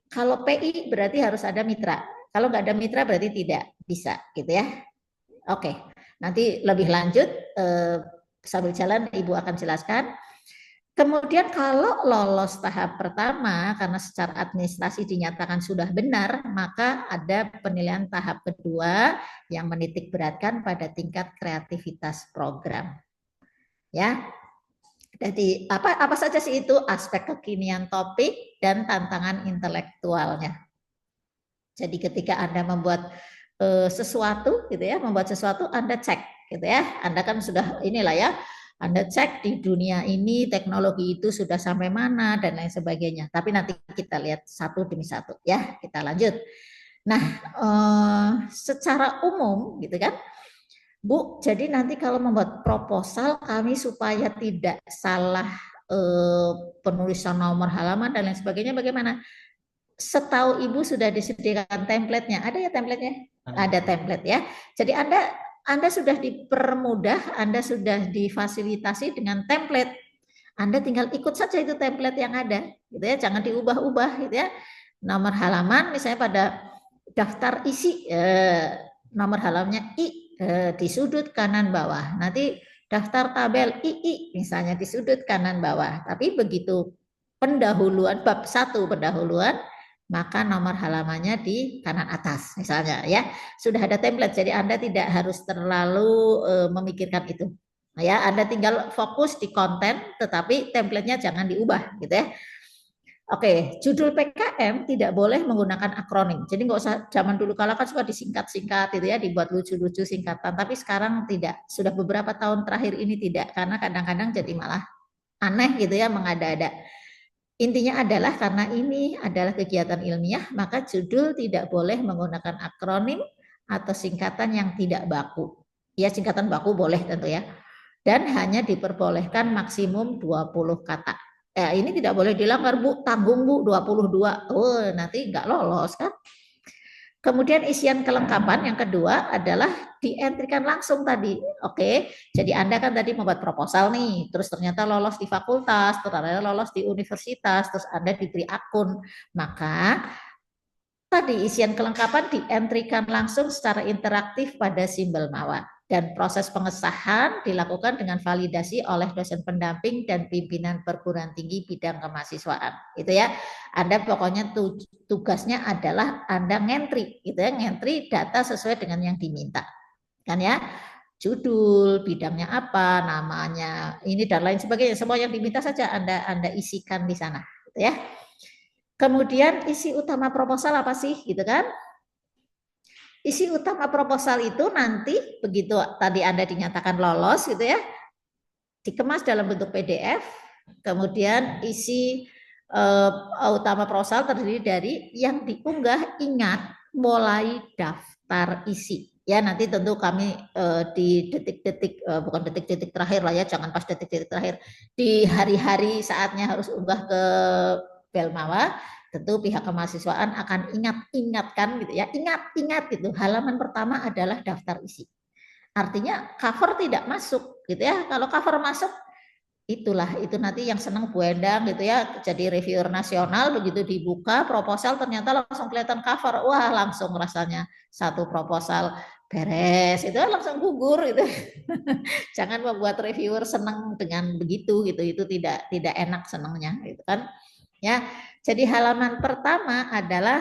kalau PI berarti harus ada mitra. Kalau nggak ada mitra berarti tidak bisa, gitu ya. Oke, nanti lebih lanjut sambil jalan Ibu akan jelaskan. Kemudian kalau lolos tahap pertama karena secara administrasi dinyatakan sudah benar, maka ada penilaian tahap kedua yang menitik beratkan pada tingkat kreativitas program. Ya, jadi apa saja sih itu? Aspek kekinian topik dan tantangan intelektualnya. Jadi ketika Anda membuat sesuatu gitu ya, membuat sesuatu Anda cek gitu ya. Anda kan sudah inilah ya, Anda cek di dunia ini teknologi itu sudah sampai mana dan lain sebagainya. Tapi nanti kita lihat satu demi satu ya. Kita lanjut. Nah, secara umum gitu kan, Bu, jadi nanti kalau membuat proposal kami supaya tidak salah penulisan nomor halaman dan lain sebagainya bagaimana? Setahu Ibu sudah disediakan template-nya. Ada ya template-nya? Ada template ya. Jadi Anda sudah dipermudah, Anda sudah difasilitasi dengan template. Anda tinggal ikut saja itu template yang ada, gitu ya. Jangan diubah-ubah, gitu ya. Nomor halaman misalnya pada daftar isi nomor halamannya I di sudut kanan bawah. Nanti daftar tabel II misalnya di sudut kanan bawah. Tapi begitu pendahuluan bab 1 pendahuluan maka nomor halamannya di kanan atas misalnya ya. Sudah ada template jadi Anda tidak harus terlalu memikirkan itu. Ya, Anda tinggal fokus di konten tetapi template-nya jangan diubah gitu ya. Oke, judul PKM tidak boleh menggunakan akronim. Jadi nggak usah, zaman dulu kala kan suka disingkat-singkat gitu ya, dibuat lucu-lucu singkatan. Tapi sekarang tidak, sudah beberapa tahun terakhir ini tidak, karena kadang-kadang jadi malah aneh gitu ya, mengada-ada. Intinya adalah karena ini adalah kegiatan ilmiah, maka judul tidak boleh menggunakan akronim atau singkatan yang tidak baku. Ya, singkatan baku boleh tentu ya. Dan hanya diperbolehkan maksimum 20 kata. Ini tidak boleh dilanggar, Bu, tanggung Bu 22. Oh, nanti nggak lolos kan. Kemudian isian kelengkapan yang kedua adalah dientrikan langsung tadi. Oke, jadi Anda kan tadi membuat proposal nih, terus ternyata lolos di fakultas, ternyata lolos di universitas, terus Anda diberi akun. Maka tadi isian kelengkapan dientrikan langsung secara interaktif pada simbol mawar. Dan proses pengesahan dilakukan dengan validasi oleh dosen pendamping dan pimpinan perguruan tinggi bidang kemahasiswaan. Itu ya. Anda pokoknya tugasnya adalah Anda ngentri, gitu ya, ngentri data sesuai dengan yang diminta. Kan ya? Judul, bidangnya apa, namanya, ini dan lain sebagainya. Semua yang diminta saja Anda isikan di sana, gitu ya. Kemudian isi utama proposal apa sih, gitu kan? Isi utama proposal itu nanti begitu tadi Anda dinyatakan lolos gitu ya, dikemas dalam bentuk PDF, kemudian isi utama proposal terdiri dari yang diunggah, ingat mulai daftar isi. Ya nanti tentu kami di detik-detik bukan detik-detik terakhir lah ya, jangan pas detik-detik terakhir, di hari-hari saatnya harus unggah ke Belmawa, tentu pihak kemahasiswaan akan ingatkan gitu ya, ingat gitu, halaman pertama adalah daftar isi. Artinya cover tidak masuk gitu ya. Kalau cover masuk, itulah itu nanti yang senang Bu Endang gitu ya, jadi reviewer nasional, begitu dibuka proposal ternyata langsung kelihatan cover, wah langsung rasanya satu proposal beres, itu langsung gugur gitu. Jangan membuat reviewer senang dengan begitu gitu, itu tidak enak senangnya gitu kan. Ya, jadi halaman pertama adalah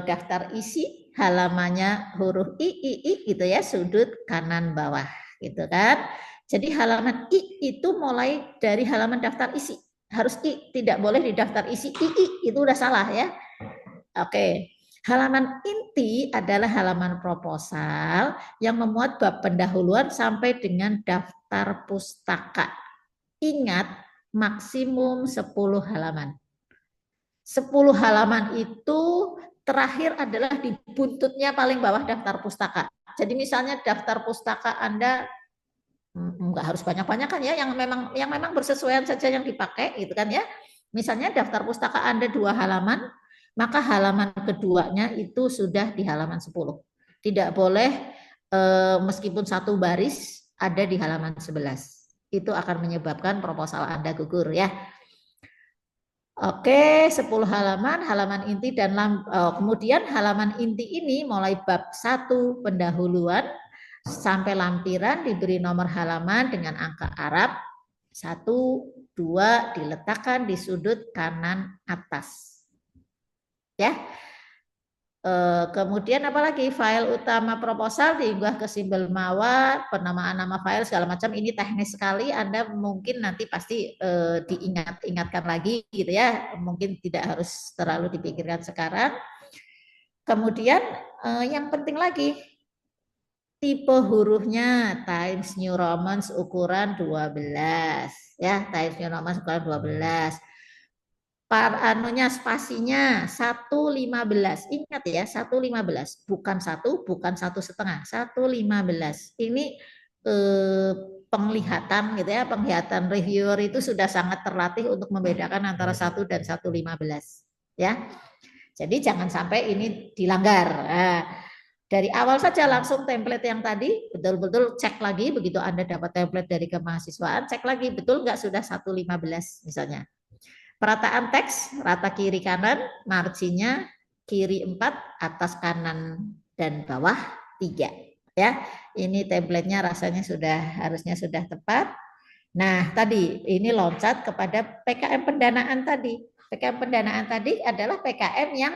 daftar isi, halamannya huruf I gitu ya, sudut kanan bawah gitu kan. Jadi halaman I itu mulai dari halaman daftar isi. Harus I, tidak boleh di daftar isi II, itu udah salah ya. Oke. Halaman inti adalah halaman proposal yang memuat bab pendahuluan sampai dengan daftar pustaka. Ingat, maksimum 10 halaman. 10 halaman itu terakhir adalah di buntutnya paling bawah daftar pustaka. Jadi misalnya daftar pustaka Anda nggak harus banyak-banyak kan ya, yang memang bersesuaian saja yang dipakai gitu kan ya. Misalnya daftar pustaka Anda 2 halaman, maka halaman keduanya itu sudah di halaman 10. Tidak boleh meskipun satu baris ada di halaman 11. Itu akan menyebabkan proposal Anda gugur ya. Oke, 10 halaman, halaman inti dan kemudian halaman inti ini mulai bab 1 pendahuluan sampai lampiran diberi nomor halaman dengan angka Arab 1, 2 diletakkan di sudut kanan atas. Ya. Kemudian apalagi file utama proposal diunggah ke simbol mawar, penamaan nama file segala macam, ini teknis sekali, Anda mungkin nanti pasti diingatkan lagi gitu ya, mungkin tidak harus terlalu dipikirkan sekarang. Kemudian yang penting lagi tipe hurufnya Times New Roman ukuran 12 ya, Times New Roman ukuran 12. anunya spasinya 1,15. Ingat ya, 1,15. Bukan 1, bukan 1,5. 1,15. Ini penglihatan gitu ya, penglihatan reviewer itu sudah sangat terlatih untuk membedakan antara 1 dan 1,15 ya. Jadi jangan sampai ini dilanggar. Nah, dari awal saja langsung template yang tadi betul-betul cek lagi, begitu Anda dapat template dari kemahasiswaan, cek lagi betul nggak sudah 1,15 misalnya. Perataan teks, rata kiri kanan, marginnya kiri 4, atas kanan dan bawah 3. Ya, ini template-nya rasanya harusnya sudah tepat. Nah, tadi ini loncat kepada PKM pendanaan tadi. PKM pendanaan tadi adalah PKM yang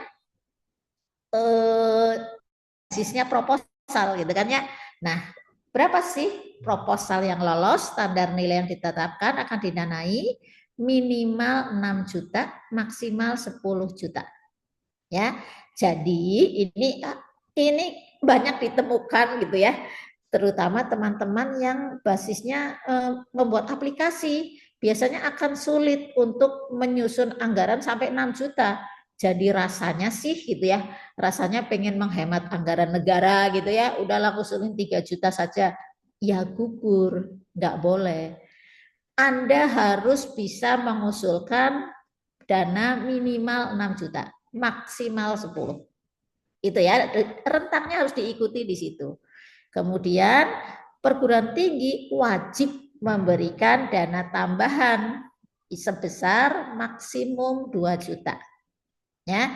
basisnya proposal gitu kan ya. Nah, berapa sih proposal yang lolos, standar nilai yang ditetapkan akan didanai minimal 6 juta, maksimal 10 juta. Ya. Jadi ini banyak ditemukan gitu ya. Terutama teman-teman yang basisnya membuat aplikasi, biasanya akan sulit untuk menyusun anggaran sampai 6 juta. Jadi rasanya sih gitu ya, rasanya pengen menghemat anggaran negara gitu ya, udahlah usulin 3 juta saja. Ya gugur, nggak boleh. Anda harus bisa mengusulkan dana minimal 6 juta, maksimal 10. Itu ya, rentangnya harus diikuti di situ. Kemudian perguruan tinggi wajib memberikan dana tambahan sebesar maksimum 2 juta. Ya.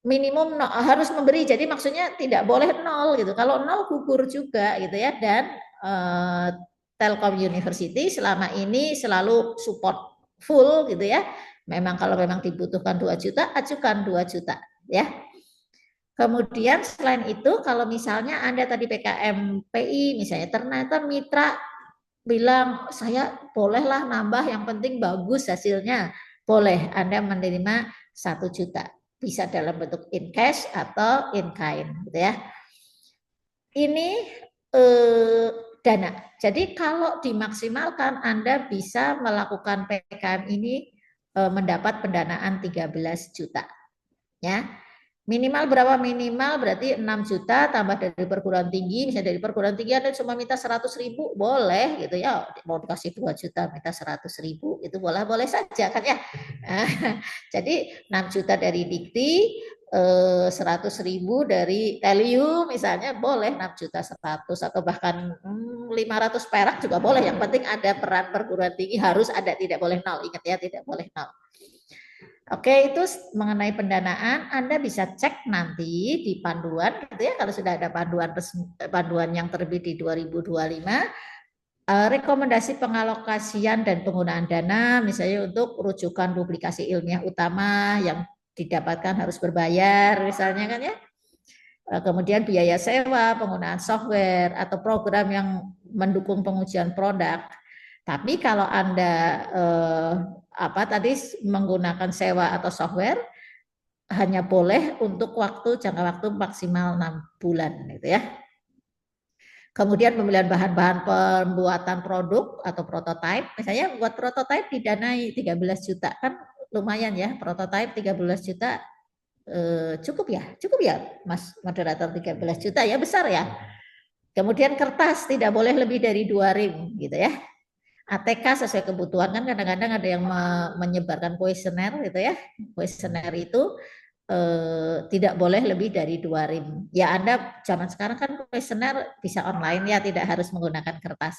Minimum harus memberi, jadi maksudnya tidak boleh nol gitu. Kalau nol gugur juga gitu ya. Dan Telkom University selama ini selalu support full gitu ya. Memang kalau memang dibutuhkan 2 juta, ajukan 2 juta ya. Kemudian selain itu kalau misalnya Anda tadi PKM PI misalnya, ternyata mitra bilang saya bolehlah nambah, yang penting bagus hasilnya, boleh Anda menerima 1 juta, bisa dalam bentuk in cash atau in kind gitu ya. Ini dana. Jadi kalau dimaksimalkan Anda bisa melakukan PKM ini mendapat pendanaan 13 juta ya. Minimal berapa? Minimal berarti 6 juta tambah dari perguruan tinggi. Misalnya dari perguruan tinggi Anda cuma minta 100.000, boleh gitu ya. Mau dikasih 2 juta minta 100.000, itu boleh-boleh saja kan ya. Jadi 6 juta dari Dikti, 100.000 dari Teliu misalnya, boleh 6 juta 100, atau bahkan 500 perak juga boleh. Yang penting ada peran perguruan tinggi, harus ada, tidak boleh nol. Ingat ya, tidak boleh nol. Oke, itu mengenai pendanaan. Anda bisa cek nanti di panduan gitu ya, kalau sudah ada panduan yang terbit di 2025, rekomendasi pengalokasian dan penggunaan dana misalnya untuk rujukan publikasi ilmiah utama yang didapatkan harus berbayar misalnya kan ya. Kemudian biaya sewa, penggunaan software atau program yang mendukung pengujian produk. Tapi kalau Anda tadi menggunakan sewa atau software, hanya boleh untuk jangka waktu maksimal 6 bulan gitu ya. Kemudian pemilihan bahan-bahan pembuatan produk atau prototype, misalnya buat prototype didanai 13 juta, kan lumayan ya, prototype 13 juta cukup ya Mas moderator, 13 juta ya, besar ya. Kemudian kertas tidak boleh lebih dari 2 ring gitu ya. ATK sesuai kebutuhan, kan kadang-kadang ada yang menyebarkan kuesioner gitu ya. Kuesioner itu tidak boleh lebih dari 2 rim. Ya Anda zaman sekarang kan kuesioner bisa online ya, tidak harus menggunakan kertas.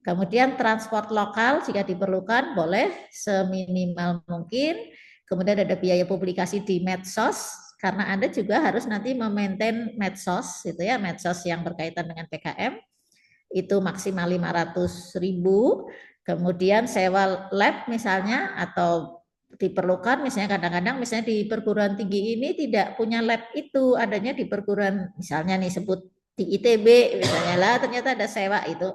Kemudian transport lokal jika diperlukan boleh seminimal mungkin. Kemudian ada biaya publikasi di medsos, karena Anda juga harus nanti memaintain medsos gitu ya, medsos yang berkaitan dengan PKM. Itu maksimal 500.000. Kemudian sewa lab misalnya, atau diperlukan misalnya kadang-kadang misalnya di perguruan tinggi ini tidak punya lab, itu adanya di perguruan misalnya nih sebut di ITB misalnya lah, ternyata ada sewa, itu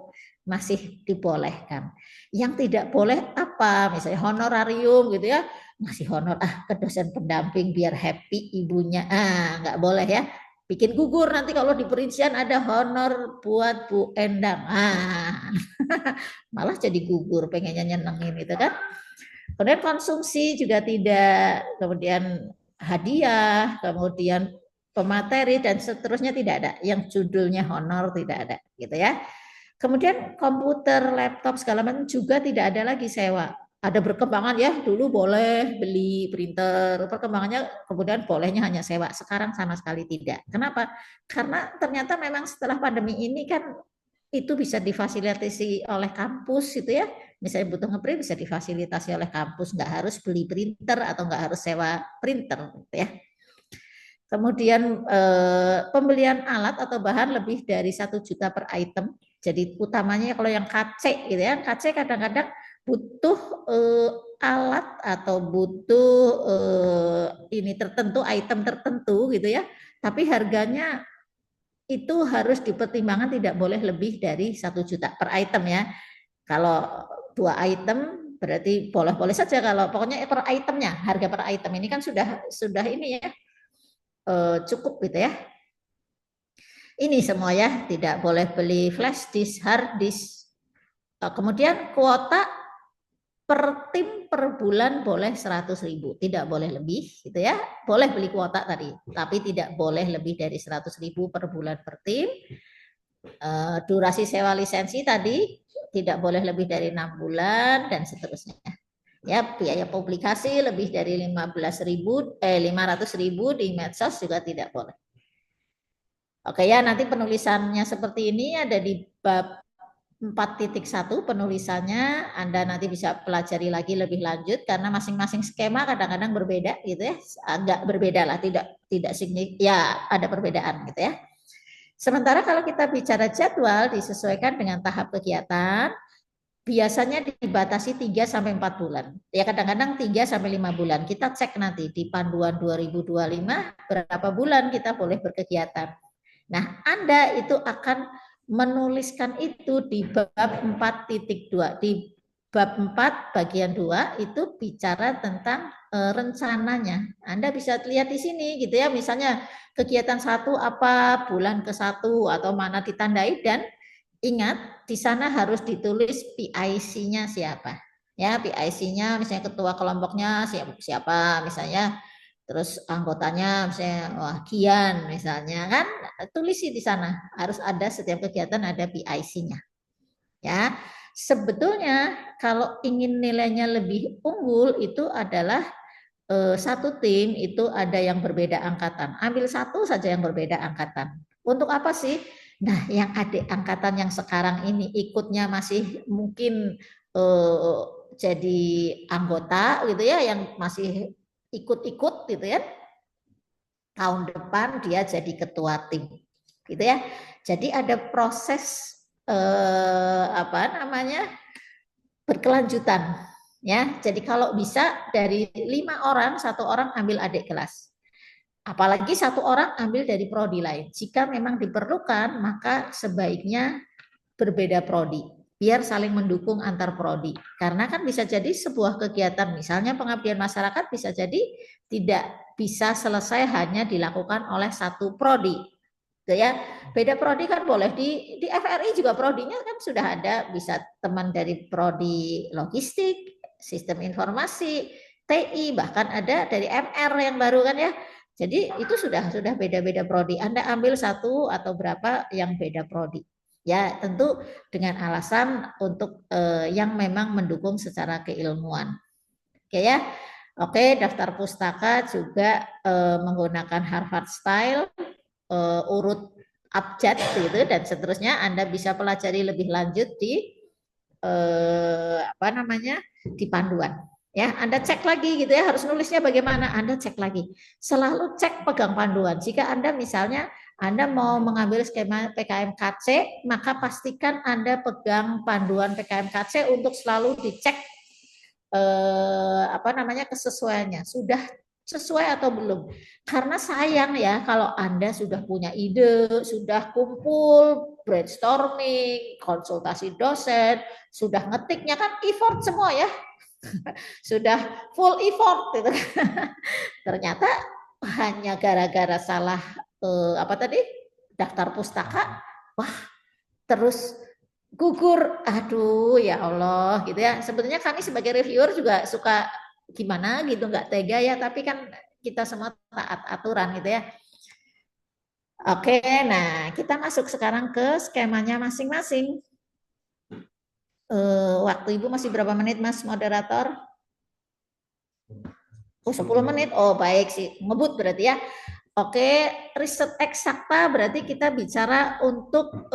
masih dibolehkan. Yang tidak boleh apa, misalnya honorarium gitu ya, masih honor ke dosen pendamping biar happy ibunya, nggak boleh ya. Bikin gugur nanti kalau di perincian ada honor buat Bu Endang. Malah jadi gugur, pengennya nyenengin gitu kan. Kemudian konsumsi juga tidak, kemudian hadiah, kemudian pemateri dan seterusnya tidak ada. Yang judulnya honor tidak ada, gitu ya. Kemudian komputer, laptop segala macam juga tidak ada lagi sewa. Ada berkembangan ya, dulu boleh beli printer, perkembangannya kemudian bolehnya hanya sewa. Sekarang sama sekali tidak. Kenapa? Karena ternyata memang setelah pandemi ini kan itu bisa difasilitasi oleh kampus itu ya. Misalnya butuh ngeprint bisa difasilitasi oleh kampus, nggak harus beli printer atau nggak harus sewa printer gitu ya. Kemudian pembelian alat atau bahan lebih dari 1 juta per item. Jadi utamanya kalau yang KC gitu ya, KC kadang-kadang butuh alat atau butuh ini tertentu, item tertentu gitu ya. Tapi harganya itu harus dipertimbangkan tidak boleh lebih dari 1 juta per item ya. Kalau 2 item berarti boleh-boleh saja kalau pokoknya per itemnya, harga per item ini kan sudah ini ya cukup gitu ya. Ini semua ya, tidak boleh beli flash disk, hard disk. Kemudian kuota per tim per bulan boleh 100.000, tidak boleh lebih gitu ya. Boleh beli kuota tadi, tapi tidak boleh lebih dari 100.000 per bulan per tim. Durasi sewa lisensi tadi tidak boleh lebih dari 6 bulan dan seterusnya. Ya, biaya publikasi lebih dari 500.000 di medsos juga tidak boleh. Oke ya, nanti penulisannya seperti ini ada di bab 4.1 penulisannya. Anda nanti bisa pelajari lagi lebih lanjut karena masing-masing skema kadang-kadang berbeda gitu ya. Agak berbeda lah, tidak signifikan ya, ada perbedaan gitu ya. Sementara kalau kita bicara jadwal disesuaikan dengan tahap kegiatan, biasanya dibatasi 3 sampai 4 bulan. Ya kadang-kadang 3 sampai 5 bulan. Kita cek nanti di panduan 2025 berapa bulan kita boleh berkegiatan. Nah, Anda itu akan menuliskan itu di bab 4.2. Di bab 4 bagian 2 itu bicara tentang rencananya. Anda bisa lihat di sini gitu ya. Misalnya kegiatan 1 apa, bulan ke-1 atau mana ditandai dan ingat, di sana harus ditulis PIC-nya siapa. Ya, PIC-nya misalnya ketua kelompoknya siapa misalnya, terus anggotanya misalnya wah Gian misalnya kan, tulisi di sana. Harus ada setiap kegiatan ada PIC-nya. Ya. Sebetulnya kalau ingin nilainya lebih unggul itu adalah satu tim itu ada yang berbeda angkatan. Ambil satu saja yang berbeda angkatan. Untuk apa sih? Nah, yang adik angkatan yang sekarang ini ikutnya masih mungkin jadi anggota gitu ya, yang masih ikut-ikut gitu ya. Tahun depan dia jadi ketua tim, gitu ya. Jadi ada proses berkelanjutan ya. Jadi kalau bisa dari 5 orang, 1 orang ambil adik kelas. Apalagi 1 orang ambil dari prodi lain. Jika memang diperlukan, maka sebaiknya berbeda prodi, biar saling mendukung antar prodi. Karena kan bisa jadi sebuah kegiatan, misalnya pengabdian masyarakat bisa jadi tidak bisa selesai hanya dilakukan oleh satu prodi. Ya, beda prodi kan boleh di FRI juga prodinya kan sudah ada, bisa teman dari prodi logistik, sistem informasi, TI, bahkan ada dari MR yang baru kan ya. Jadi itu sudah beda-beda prodi. Anda ambil satu atau berapa yang beda prodi. Ya, tentu dengan alasan untuk yang memang mendukung secara keilmuan. Oke ya. Oke, daftar pustaka juga menggunakan Harvard Style, urut abjad gitu dan seterusnya. Anda bisa pelajari lebih lanjut di di panduan. Ya, Anda cek lagi gitu ya, harus nulisnya bagaimana, Anda cek lagi. Selalu cek pegang panduan. Jika Anda misalnya Anda mau mengambil skema PKM KC, maka pastikan Anda pegang panduan PKM KC untuk selalu dicek kesesuaiannya. Sudah sesuai atau belum? Karena sayang ya kalau Anda sudah punya ide, sudah kumpul, brainstorming, konsultasi dosen, sudah ngetiknya kan effort semua ya. Sudah full effort gitu. Ternyata hanya gara-gara salah daftar pustaka, wah terus gugur, aduh ya Allah gitu ya. Sebetulnya kami sebagai reviewer juga suka gimana gitu, nggak tega ya, tapi kan kita semua taat aturan gitu ya. Oke, nah kita masuk sekarang ke skemanya masing-masing. Waktu Ibu masih berapa menit, Mas Moderator? Oh, 10 menit. Oh, baik sih. Ngebut berarti ya. Oke, riset eksakta berarti kita bicara untuk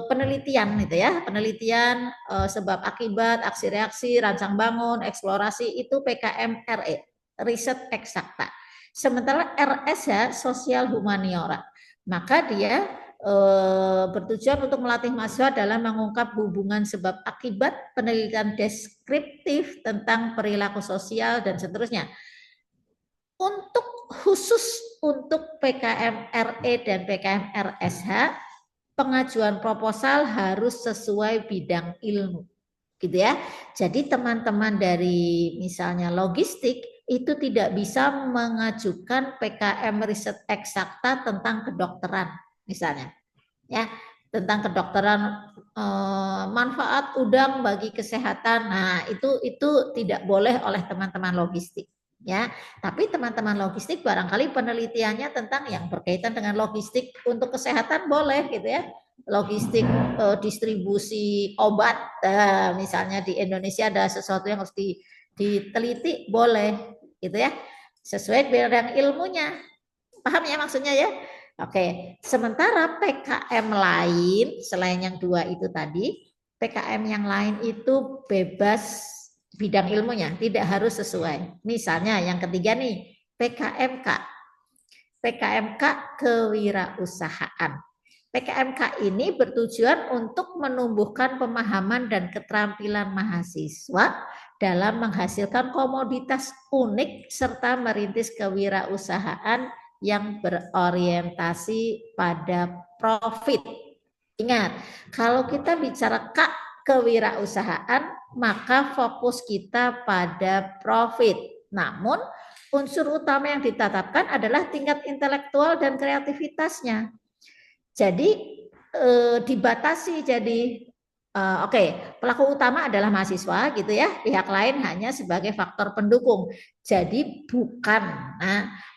penelitian gitu ya. Penelitian sebab akibat, aksi reaksi, rancang bangun, eksplorasi itu PKM RE, riset eksakta. Sementara RS ya, sosial humaniora. Maka dia bertujuan untuk melatih mahasiswa dalam mengungkap hubungan sebab akibat, penelitian deskriptif tentang perilaku sosial dan seterusnya. Untuk khusus untuk PKM RE dan PKM RSH, pengajuan proposal harus sesuai bidang ilmu, gitu ya. Jadi teman-teman dari misalnya logistik itu tidak bisa mengajukan PKM riset eksakta tentang kedokteran, misalnya, ya, tentang kedokteran manfaat udang bagi kesehatan. Nah, itu tidak boleh oleh teman-teman logistik. Ya, tapi teman-teman logistik barangkali penelitiannya tentang yang berkaitan dengan logistik untuk kesehatan boleh gitu ya. Logistik distribusi obat, misalnya di Indonesia ada sesuatu yang harus diteliti boleh gitu ya. Sesuai bidang ilmunya. Paham ya maksudnya ya? Oke, sementara PKM lain selain yang dua itu tadi, PKM yang lain itu bebas bidang ilmunya, tidak harus sesuai. Misalnya yang ketiga nih, PKMK. PKMK kewirausahaan. PKMK ini bertujuan untuk menumbuhkan pemahaman dan keterampilan mahasiswa dalam menghasilkan komoditas unik serta merintis kewirausahaan yang berorientasi pada profit. Ingat, kalau kita bicara kewirausahaan, maka fokus kita pada profit. Namun, unsur utama yang ditetapkan adalah tingkat intelektual dan kreativitasnya. Jadi dibatasi jadi pelaku utama adalah mahasiswa gitu ya, pihak lain hanya sebagai faktor pendukung. Jadi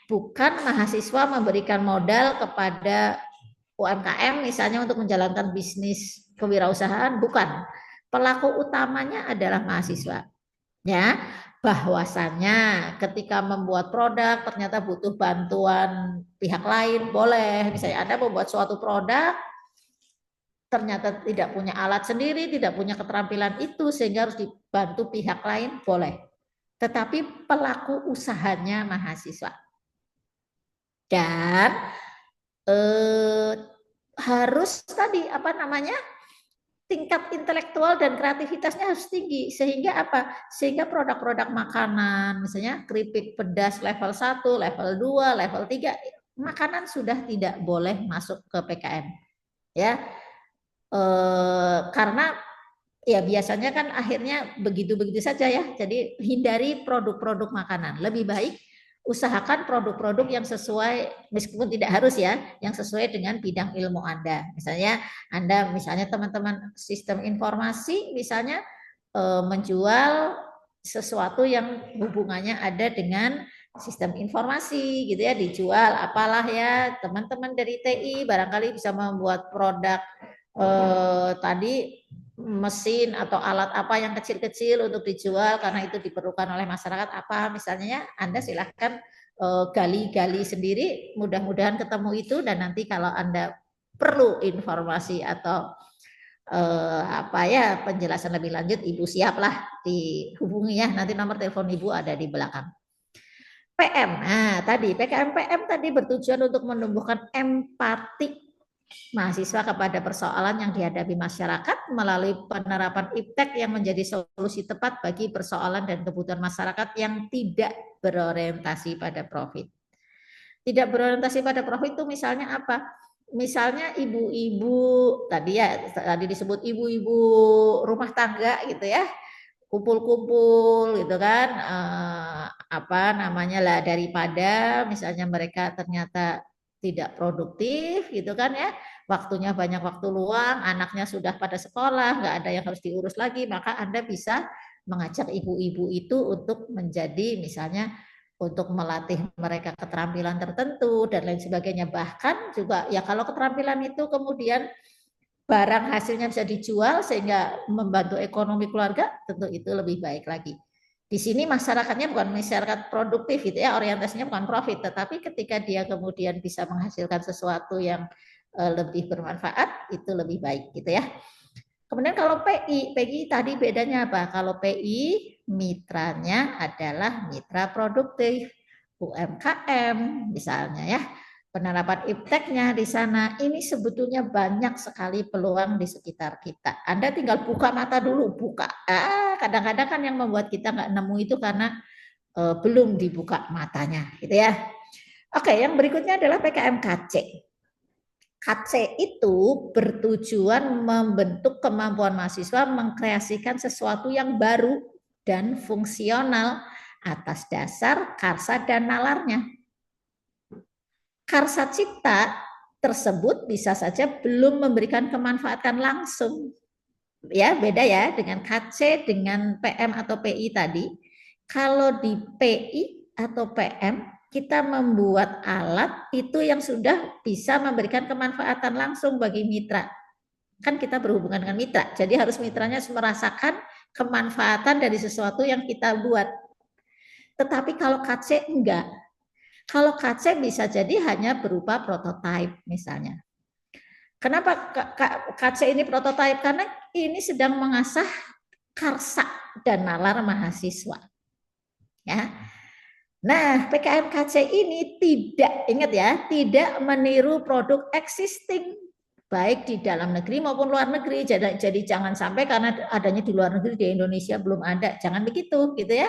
bukan mahasiswa memberikan modal kepada UMKM misalnya untuk menjalankan bisnis kewirausahaan, bukan. Pelaku utamanya adalah mahasiswa. Ya, bahwasannya ketika membuat produk ternyata butuh bantuan pihak lain, boleh. Misalnya Anda membuat suatu produk ternyata tidak punya alat sendiri, tidak punya keterampilan itu sehingga harus dibantu pihak lain, boleh. Tetapi pelaku usahanya mahasiswa. Dan harus tadi tingkat intelektual dan kreativitasnya harus tinggi sehingga sehingga produk-produk makanan misalnya keripik pedas level 1, level 2, level 3 makanan sudah tidak boleh masuk ke PKM ya, karena ya biasanya kan akhirnya begitu-begitu saja ya. Jadi hindari produk-produk makanan, lebih baik usahakan produk-produk yang sesuai, meskipun tidak harus ya, yang sesuai dengan bidang ilmu Anda. Misalnya teman-teman sistem informasi misalnya menjual sesuatu yang hubungannya ada dengan sistem informasi gitu ya, dijual apalah ya, teman-teman dari TI barangkali bisa membuat produk tadi mesin atau alat apa yang kecil-kecil untuk dijual karena itu diperlukan oleh masyarakat apa misalnya ya, Anda silahkan gali-gali sendiri, mudah-mudahan ketemu itu dan nanti kalau Anda perlu informasi atau penjelasan lebih lanjut Ibu siaplah dihubungi ya, nanti nomor telepon Ibu ada di belakang. PM, nah tadi PKM PM tadi bertujuan untuk menumbuhkan empati mahasiswa kepada persoalan yang dihadapi masyarakat melalui penerapan iptek yang menjadi solusi tepat bagi persoalan dan kebutuhan masyarakat yang tidak berorientasi pada profit. Tidak berorientasi pada profit itu misalnya apa? Misalnya ibu-ibu tadi disebut ibu-ibu rumah tangga gitu ya, kumpul-kumpul gitu kan, daripada misalnya mereka ternyata tidak produktif gitu kan ya, waktunya banyak waktu luang, anaknya sudah pada sekolah, nggak ada yang harus diurus lagi, maka Anda bisa mengajak ibu-ibu itu untuk menjadi misalnya untuk melatih mereka keterampilan tertentu dan lain sebagainya. Bahkan juga ya kalau keterampilan itu kemudian barang hasilnya bisa dijual sehingga membantu ekonomi keluarga, tentu itu lebih baik lagi. Di sini masyarakatnya bukan masyarakat produktif gitu ya, orientasinya bukan profit, tetapi ketika dia kemudian bisa menghasilkan sesuatu yang lebih bermanfaat, itu lebih baik gitu ya. Kemudian kalau PI tadi bedanya apa? Kalau PI mitranya adalah mitra produktif, UMKM misalnya ya. Penerapan ipteknya di sana ini sebetulnya banyak sekali peluang di sekitar kita. Anda tinggal buka mata dulu, buka. Kadang-kadang kan yang membuat kita nggak nemu itu karena belum dibuka matanya, gitu ya. Oke, yang berikutnya adalah PKMKC. KC itu bertujuan membentuk kemampuan mahasiswa mengkreasikan sesuatu yang baru dan fungsional atas dasar karsa dan nalarnya. Karsa cipta tersebut bisa saja belum memberikan kemanfaatan langsung. Ya, beda ya dengan KC dengan PM atau PI tadi. Kalau di PI atau PM kita membuat alat itu yang sudah bisa memberikan kemanfaatan langsung bagi mitra. Kan kita berhubungan dengan mitra, jadi harus mitranya merasakan kemanfaatan dari sesuatu yang kita buat. Tetapi kalau KC enggak. Kalau KC bisa jadi hanya berupa prototipe misalnya. Kenapa KC ini prototipe? Karena ini sedang mengasah karsa dan nalar mahasiswa. Ya. Nah, PKMKC ini tidak, ingat ya, tidak meniru produk existing baik di dalam negeri maupun luar negeri. Jadi jangan sampai karena adanya di luar negeri di Indonesia belum ada, jangan begitu gitu ya.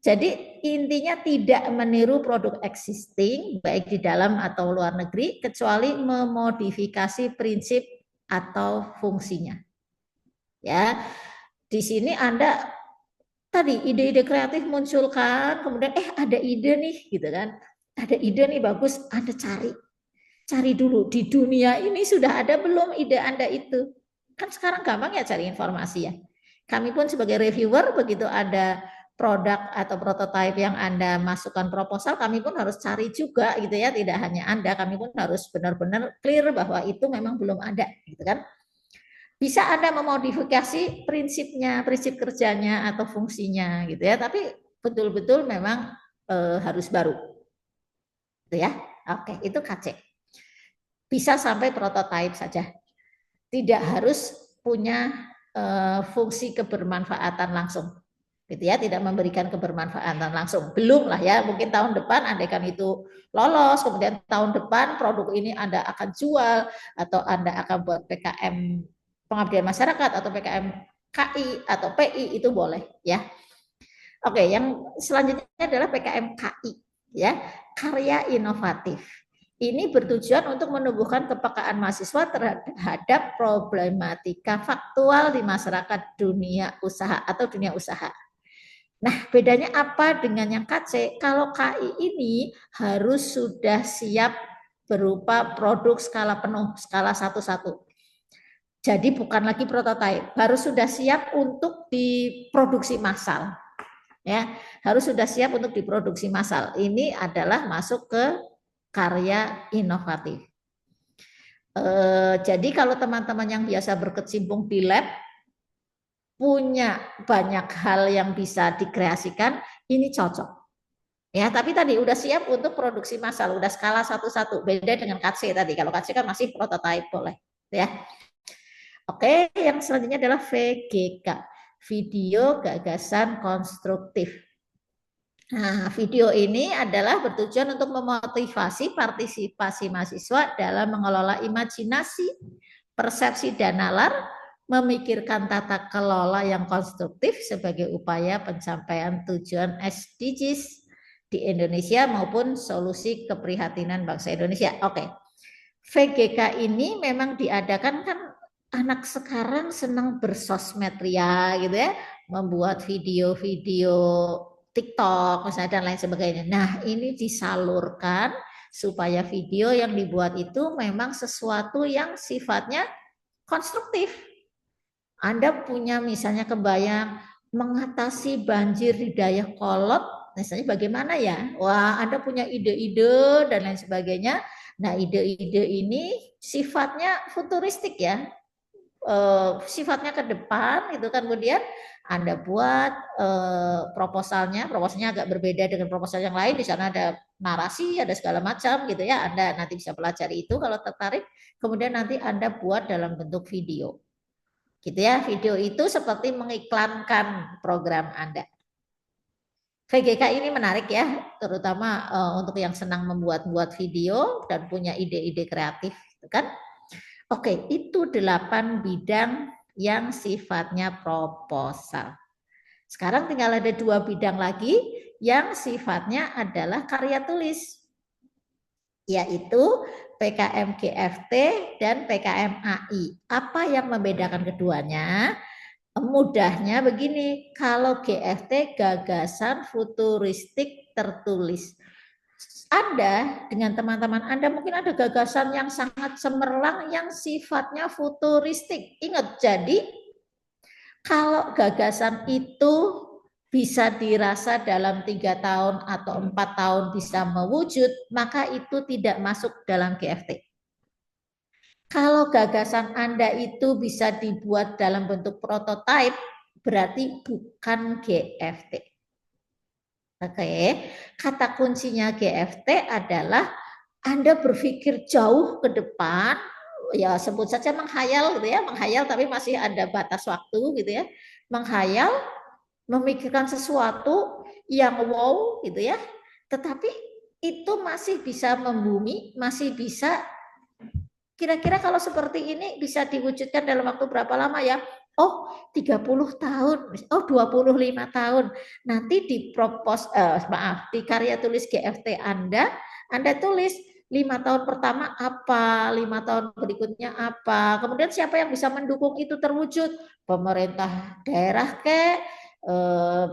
Jadi intinya tidak meniru produk existing baik di dalam atau luar negeri kecuali memodifikasi prinsip atau fungsinya. Ya. Di sini Anda tadi ide-ide kreatif munculkan, kemudian ada ide nih gitu kan. Ada ide nih bagus, Anda cari dulu di dunia ini sudah ada belum ide Anda itu. Kan sekarang gampang ya cari informasi ya. Kami pun sebagai reviewer begitu ada produk atau prototipe yang Anda masukkan proposal, kami pun harus cari juga gitu ya, tidak hanya Anda, kami pun harus benar-benar clear bahwa itu memang belum ada gitu kan. Bisa Anda memodifikasi prinsipnya, prinsip kerjanya atau fungsinya gitu ya, tapi betul-betul memang harus baru. Gitu ya. Oke, itu KC. Bisa sampai prototipe saja. Tidak harus punya fungsi kebermanfaatan langsung. Gitu ya, tidak memberikan kebermanfaatan langsung. Belum lah ya, mungkin tahun depan andaikan itu lolos, kemudian tahun depan produk ini Anda akan jual atau Anda akan buat PKM pengabdian masyarakat atau PKM KI atau PI itu boleh ya. Oke, yang selanjutnya adalah PKM KI ya, karya inovatif. Ini bertujuan untuk menumbuhkan kepekaan mahasiswa terhadap problematika faktual di masyarakat dunia usaha atau dunia usaha. Nah, bedanya apa dengan yang KC? Kalau KI ini harus sudah siap berupa produk skala penuh, skala 1:1. Jadi bukan lagi prototipe, harus sudah siap untuk diproduksi massal. Ya, harus sudah siap untuk diproduksi massal. Ini adalah masuk ke karya inovatif. Jadi kalau teman-teman yang biasa berkecimpung di lab, punya banyak hal yang bisa dikreasikan, ini cocok. Ya, tapi tadi udah siap untuk produksi massal, udah skala 1:1. Beda dengan KC tadi. Kalau KC kan masih prototipe boleh, ya. Oke, yang selanjutnya adalah VGK, video gagasan konstruktif. Nah, video ini adalah bertujuan untuk memotivasi partisipasi mahasiswa dalam mengelola imajinasi, persepsi dan nalar, memikirkan tata kelola yang konstruktif sebagai upaya pencapaian tujuan SDGs di Indonesia maupun solusi keprihatinan bangsa Indonesia. Oke. VGK ini memang diadakan kan anak sekarang senang bersosmed ria gitu ya, membuat video-video TikTok misalnya dan lain sebagainya. Nah, ini disalurkan supaya video yang dibuat itu memang sesuatu yang sifatnya konstruktif. Anda punya misalnya kebayang mengatasi banjir di Dayakolot, misalnya bagaimana ya? Wah, Anda punya ide-ide dan lain sebagainya. Nah, ide-ide ini sifatnya futuristik ya, sifatnya ke depan itu kan. Kemudian Anda buat proposalnya agak berbeda dengan proposal yang lain. Di sana ada narasi, ada segala macam gitu ya. Anda nanti bisa pelajari itu kalau tertarik. Kemudian nanti Anda buat dalam bentuk video. Gitu ya, video itu seperti mengiklankan program Anda. VGK ini menarik ya, terutama untuk yang senang membuat video dan punya ide-ide kreatif, gitu kan? Oke, itu 8 bidang yang sifatnya proposal. Sekarang tinggal ada 2 bidang lagi yang sifatnya adalah karya tulis, yaitu PKM GFT dan PKM AI. Apa yang membedakan keduanya? Mudahnya begini, kalau GFT gagasan futuristik tertulis. Anda dengan teman-teman Anda mungkin ada gagasan yang sangat cemerlang yang sifatnya futuristik. Ingat, jadi kalau gagasan itu bisa dirasa dalam 3 tahun atau 4 tahun bisa mewujud, maka itu tidak masuk dalam GFT. Kalau gagasan Anda itu bisa dibuat dalam bentuk prototipe, berarti bukan GFT. Oke, kata kuncinya GFT adalah Anda berpikir jauh ke depan, ya sebut saja menghayal gitu ya, menghayal tapi masih ada batas waktu gitu ya. Menghayal, memikirkan sesuatu yang wow gitu ya. Tetapi itu masih bisa membumi, masih bisa kira-kira kalau seperti ini bisa diwujudkan dalam waktu berapa lama ya? Oh, 30 tahun, oh 25 tahun. Nanti di di karya tulis GFT Anda tulis 5 tahun pertama apa, 5 tahun berikutnya apa. Kemudian siapa yang bisa mendukung itu terwujud? Pemerintah daerah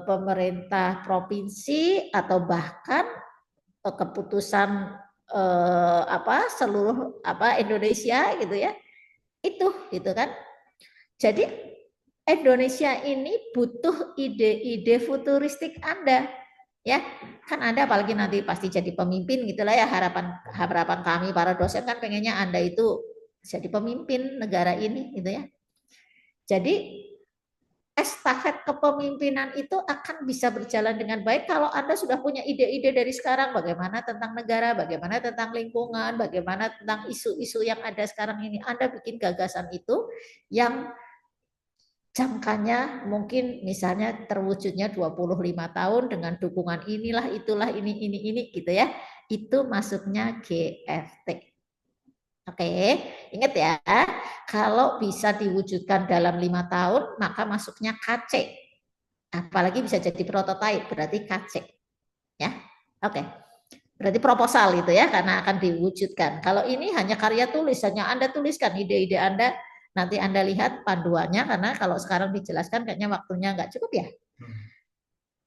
pemerintah provinsi atau bahkan keputusan seluruh Indonesia gitu ya. Itu gitu kan. Jadi Indonesia ini butuh ide-ide futuristik Anda, ya kan. Anda apalagi nanti pasti jadi pemimpin gitulah ya, harapan kami para dosen kan pengennya Anda itu jadi pemimpin negara ini gitu ya. Jadi estafet kepemimpinan itu akan bisa berjalan dengan baik kalau Anda sudah punya ide-ide dari sekarang, bagaimana tentang negara, bagaimana tentang lingkungan, bagaimana tentang isu-isu yang ada sekarang ini. Anda bikin gagasan itu yang jangkanya mungkin misalnya terwujudnya 25 tahun dengan dukungan inilah, itulah, ini gitu ya. Itu masuknya GFT. Oke, ingat ya, kalau bisa diwujudkan dalam 5 tahun, maka masuknya KC. Apalagi bisa jadi prototipe, berarti KC. Ya, oke. Berarti proposal itu ya, karena akan diwujudkan. Kalau ini hanya karya tulis, hanya Anda tuliskan ide-ide Anda, nanti Anda lihat panduannya, karena kalau sekarang dijelaskan kayaknya waktunya nggak cukup ya.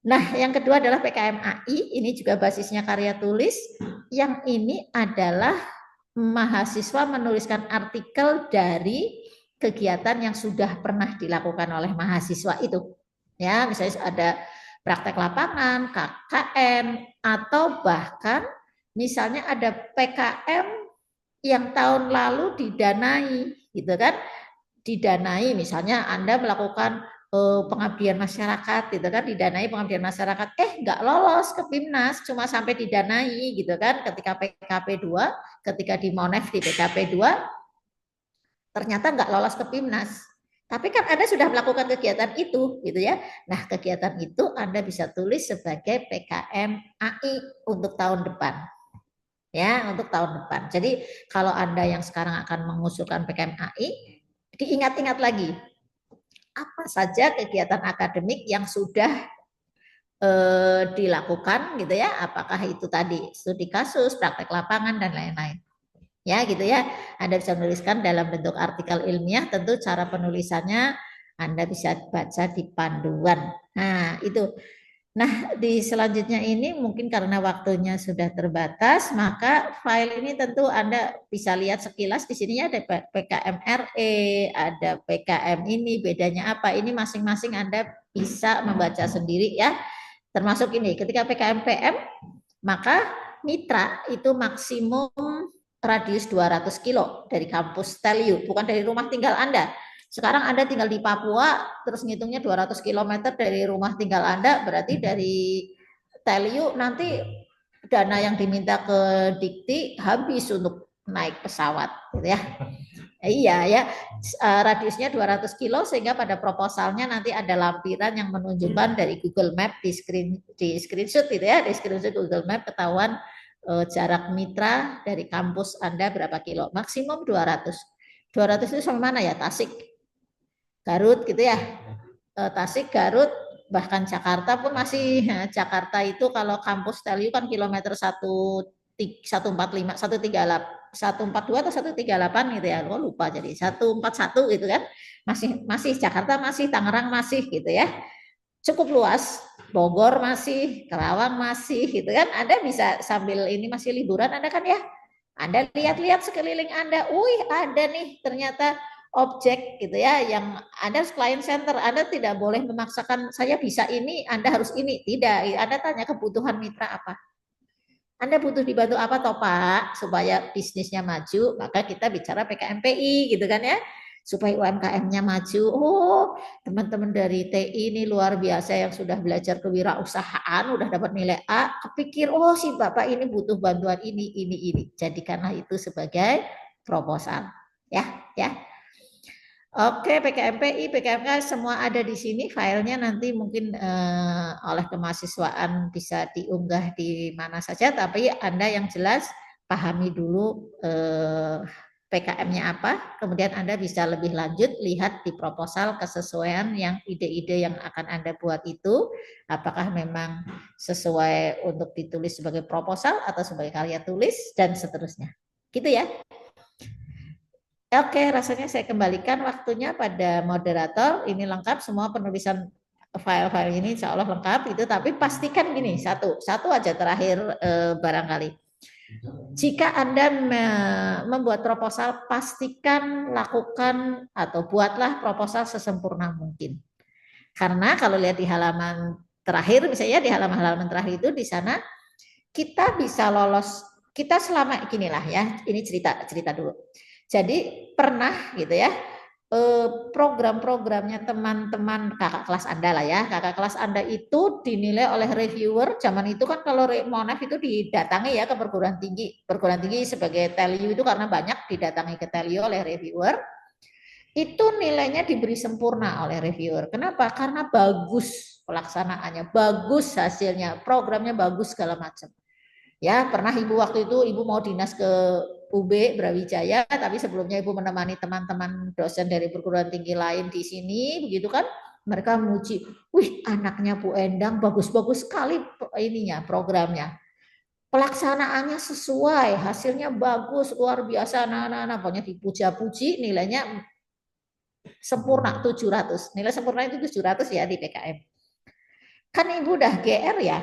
Nah, yang kedua adalah PKM AI, ini juga basisnya karya tulis. Yang ini adalah mahasiswa menuliskan artikel dari kegiatan yang sudah pernah dilakukan oleh mahasiswa itu. Ya, misalnya ada praktek lapangan, KKN, atau bahkan misalnya ada PKM yang tahun lalu didanai, gitu kan? Didanai, misalnya Anda melakukan pengabdian masyarakat, gitu kan? Didanai pengabdian masyarakat, nggak lolos ke PIMNAS, cuma sampai didanai, gitu kan? Ketika PKP 2, ketika di Monef di PKP 2, ternyata nggak lolos ke PIMNAS. Tapi kan Anda sudah melakukan kegiatan itu, gitu ya. Nah, kegiatan itu Anda bisa tulis sebagai PKM AI untuk tahun depan. Ya, untuk tahun depan. Jadi, kalau Anda yang sekarang akan mengusulkan PKM AI, diingat-ingat lagi apa saja kegiatan akademik yang sudah dilakukan gitu ya. Apakah itu tadi studi kasus, praktek lapangan dan lain-lain. Ya gitu ya, Anda bisa menuliskan dalam bentuk artikel ilmiah, tentu cara penulisannya Anda bisa baca di panduan. Nah itu, Nah, di selanjutnya ini mungkin karena waktunya sudah terbatas, maka file ini tentu Anda bisa lihat sekilas di sini ada PKM RE, ada PKM ini, bedanya apa? Ini masing-masing Anda bisa membaca sendiri ya. Termasuk ini, ketika PKM PM, maka mitra itu maksimum radius 200 kilo dari kampus Teliu, bukan dari rumah tinggal Anda. Sekarang Anda tinggal di Papua, terus ngitungnya 200 km dari rumah tinggal Anda, berarti dari Teliu nanti dana yang diminta ke Dikti habis untuk naik pesawat, gitu ya. Iya ya, radiusnya 200 kilo sehingga pada proposalnya nanti ada lampiran yang menunjukkan dari Google Map di screenshot gitu ya, di screenshot Google Map ketahuan jarak mitra dari kampus Anda berapa kilo, maksimum 200. 200 itu sampai mana ya? Tasik, Garut gitu ya. Tasik, Garut, bahkan Jakarta pun masih. Jakarta itu kalau kampus Teliu kan kilometer 145, 142 atau 138 gitu ya. Lo lupa jadi 141 gitu kan. Masih Jakarta masih, Tangerang masih gitu ya. Cukup luas. Bogor masih, Kerawang masih gitu kan. Anda bisa sambil ini masih liburan Anda kan ya. Anda lihat-lihat sekeliling Anda, wih ada nih ternyata objek gitu ya yang Anda client center, Anda tidak boleh memaksakan saya bisa ini, Anda harus ini, tidak. Anda tanya kebutuhan mitra apa. Anda butuh dibantu apa toh Pak supaya bisnisnya maju, maka kita bicara PKMPI gitu kan ya. Supaya UMKM-nya maju. Oh, teman-teman dari TI ini luar biasa yang sudah belajar kewirausahaan, udah dapat nilai A, kepikir oh si Bapak ini butuh bantuan ini. Jadikanlah itu sebagai proposal. Ya. Oke, PKMPI, PKMK semua ada di sini. Filenya nanti mungkin oleh kemahasiswaan bisa diunggah di mana saja. Tapi Anda yang jelas pahami dulu PKM-nya apa. Kemudian Anda bisa lebih lanjut lihat di proposal kesesuaian yang ide-ide yang akan Anda buat itu. Apakah memang sesuai untuk ditulis sebagai proposal atau sebagai karya tulis dan seterusnya. Gitu ya. Oke, rasanya saya kembalikan waktunya pada moderator. Ini lengkap semua penulisan file-file ini, insya Allah lengkap itu. Tapi pastikan gini, satu aja terakhir barangkali. Jika Anda membuat proposal, pastikan lakukan atau buatlah proposal sesempurna mungkin. Karena kalau lihat di halaman terakhir, misalnya di halaman-halaman terakhir itu di sana kita bisa lolos. Kita selama inilah ya, ini cerita dulu. Jadi pernah gitu ya, program-programnya teman-teman kakak kelas Anda lah ya, kakak kelas Anda itu dinilai oleh reviewer. Zaman itu kan kalau Monef itu didatangi ya ke perguruan tinggi sebagai Teliu itu karena banyak didatangi ke Teliu oleh reviewer. Itu nilainya diberi sempurna oleh reviewer. Kenapa? Karena bagus pelaksanaannya, bagus hasilnya, programnya bagus segala macam. Ya, pernah Ibu waktu itu Ibu mau dinas ke UB Brawijaya, tapi sebelumnya Ibu menemani teman-teman dosen dari perguruan tinggi lain di sini, begitu kan? Mereka memuji, wih anaknya Bu Endang bagus-bagus sekali ininya programnya. Pelaksanaannya sesuai, hasilnya bagus, luar biasa, nah, pokoknya dipuja-puji, nilainya sempurna 700. Nilai sempurna itu 700 ya di PKM. Kan Ibu udah GR ya,